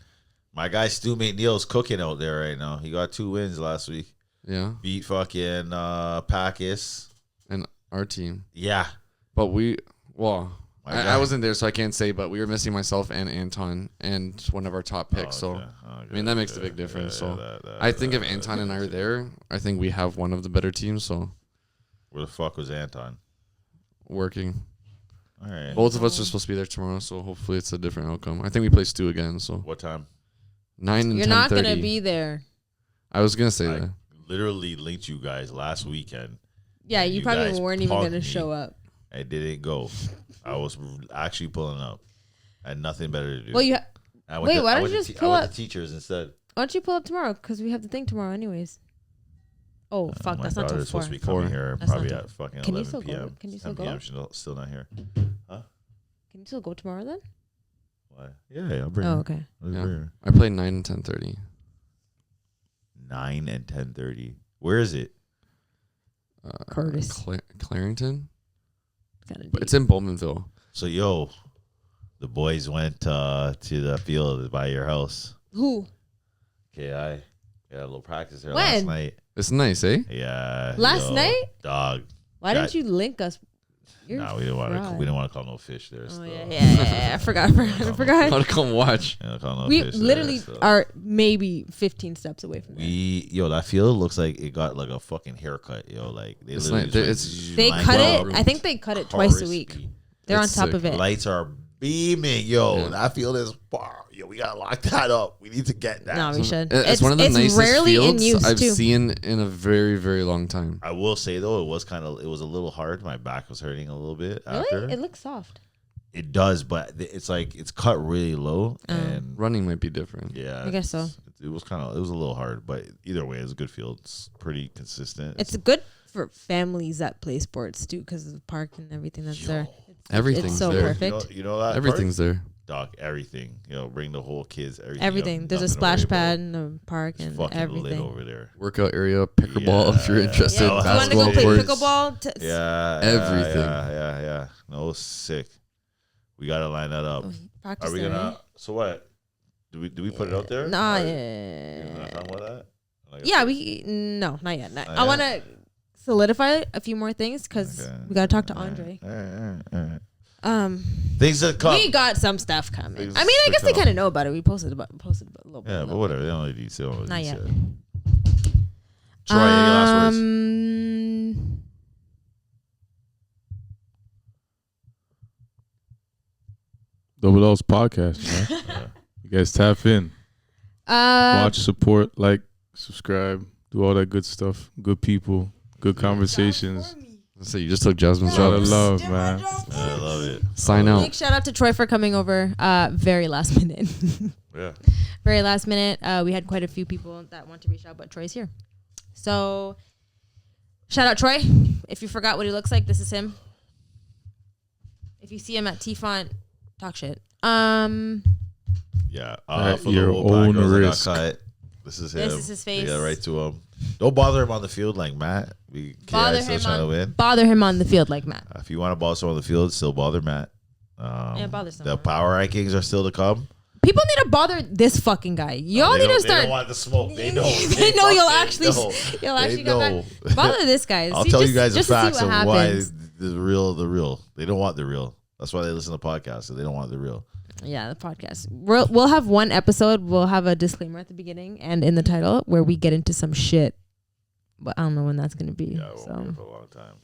My guy Stu McNeil's cooking out there right now. He got 2 wins last week. Yeah, Beat fucking Packus. and our team. Yeah. But My guy. I wasn't there, so I can't say. But we were missing myself and Anton and one of our top picks. So I mean that makes a big difference. I think if Anton and I are there, I think we have one of the better teams. So where the fuck was Anton? working. All right. Both of us are supposed to be there tomorrow, so hopefully it's a different outcome. I think we play Stu again. So What time? 9 and You're 10:30. not gonna be there. I was gonna say I that. literally linked you guys last weekend. Yeah, And you you probably guys weren't even punked gonna me. show up. I didn't go. I was actually pulling up. I had nothing better to do. Well, you. I wait, why I don't went you to just I pull went up? to teachers instead. Why don't you pull up tomorrow? Because we have the thing tomorrow, anyways. Oh fuck, My that's not till daughter's 4. supposed to be coming here That's probably not at fucking Can you 11 still go? p.m. Can you still 10 go? p.m. She's still not here. Can you still go tomorrow then? What? Yeah, I'll bring Oh, her. okay. I'll Yeah. bring her. I play 9 and 10:30. 9 and 10:30. Where is it? Curtis. Clarendon. Gotta But it's in Bowmanville. So, the boys went to the field by your house. Who? Okay, I got a little practice there When? last night. It's nice, eh? Yeah. Last night? Dog. Why Got- didn't you link us? You're No, we didn't want to. fried. We didn't want to call no fish there. Oh still. yeah. I forgot. How to come watch? Yeah, call no We fish literally there, so. are maybe 15 steps away from there. That field looks like it got like a fucking haircut, Like they It's literally not- just They lined cut up. it. I think they cut it twice a week. Crispy. They're It's on top sick. of it. Lights are beaming, Yeah. That field is far. We gotta lock that up. We need to get that. No, we should. It's one of the nicest rarely fields in use I've too. seen in a very, very long time. I will say though, it was a little hard. My back was hurting a little bit after. Really? It looks soft. It does, but it's like it's cut really low, and Running might be different. yeah, I guess so. It was a little hard, but either way, it's a good field. It's pretty consistent. It's good for families that play sports too, because of the park and everything that's there. Everything's It's so there. perfect. You know that Everything's there. Doc, everything. Bring the whole kids. Everything. There's a nothing to worry splash about. pad in the park It's and fucking lit everything. over there. Workout area, pickleball if you're Yeah. interested Yeah, in you want to go basketball play courts. pickleball? Yeah, Everything. Yeah. No, sick. We gotta line that up. Practice Are we there, gonna? right? So what? Do we put it out there? Nah, Or- yeah. You're not talking about that? Like, Yeah, no, not yet. Not I yet? want to solidify a few more things because Okay. we got to talk to Andre. All right. Um, Things that come. we got some stuff coming. Things I mean, I that guess they come. kind of know about it. We posted about a little bit. Yeah, but whatever. They don't need detail. Not yet. Troy, any last words? Doubleouts podcast, man. You guys tap in, watch, support, like, subscribe, do all that good stuff. Good people, good conversations. So you just took Jasmine's A lot job. of love, man. I love it. Sign out. Big shout out to Troy for coming over. Very last minute. Yeah. Very last minute. We had quite a few people that want to reach out, but Troy's here. So shout out Troy. If you forgot what he looks like, this is him. If you see him at T-Font, talk shit. Yeah. At For your the little black own girls that got risk. cut, this is him. This is his face. Yeah, right to him. Don't bother him on the field like Matt. Bother still him trying to win. Bother him on the field like Matt. If you want to bother someone on the field, still bother Matt. Yeah, bother The someone. power rankings are still to come. People need to bother this fucking guy. Y'all need to start. They don't want the smoke. They know. They know you'll actually come back. Bother this guy. I'll tell you guys the facts of why the real. They don't want the real. That's why they listen to podcasts. So they don't want the real. Yeah, the podcast. We'll have one episode. We'll have a disclaimer at the beginning and in the title where we get into some shit. But I don't know when that's gonna be. Yeah, it won't be for a long time.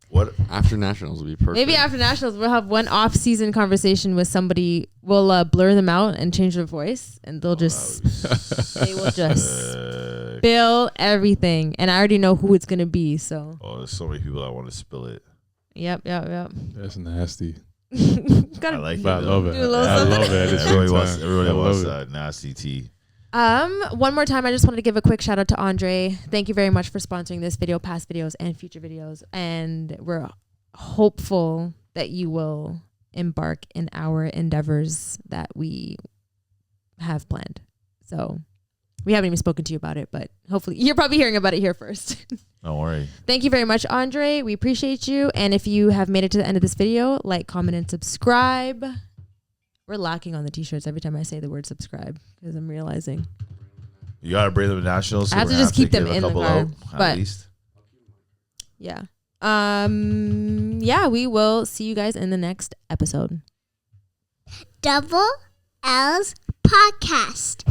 What after nationals will be perfect. Maybe after nationals we'll have one off-season conversation with somebody. We'll blur them out and change their voice, and they'll they will just spill everything. And I already know who it's gonna be. So there's so many people that want to spill it. Yep. That's nasty. I like it. I love it. I love it. Everybody wants that nasty tea. One more time, I just wanted to give a quick shout out to Andre. Thank you very much for sponsoring this video, past videos, and future videos. And we're hopeful that you will embark in our endeavors that we have planned. So we haven't even spoken to you about it, but hopefully you're probably hearing about it here first. Don't worry. Thank you very much, Andre. We appreciate you. And if you have made it to the end of this video, like, comment, and subscribe. We're lacking on the t-shirts every time I say the word subscribe because I'm realizing you gotta bring them to nationals. So I have to just keep them in the car. But at least. Yeah. Yeah, we will see you guys in the next episode. Double L's Podcast.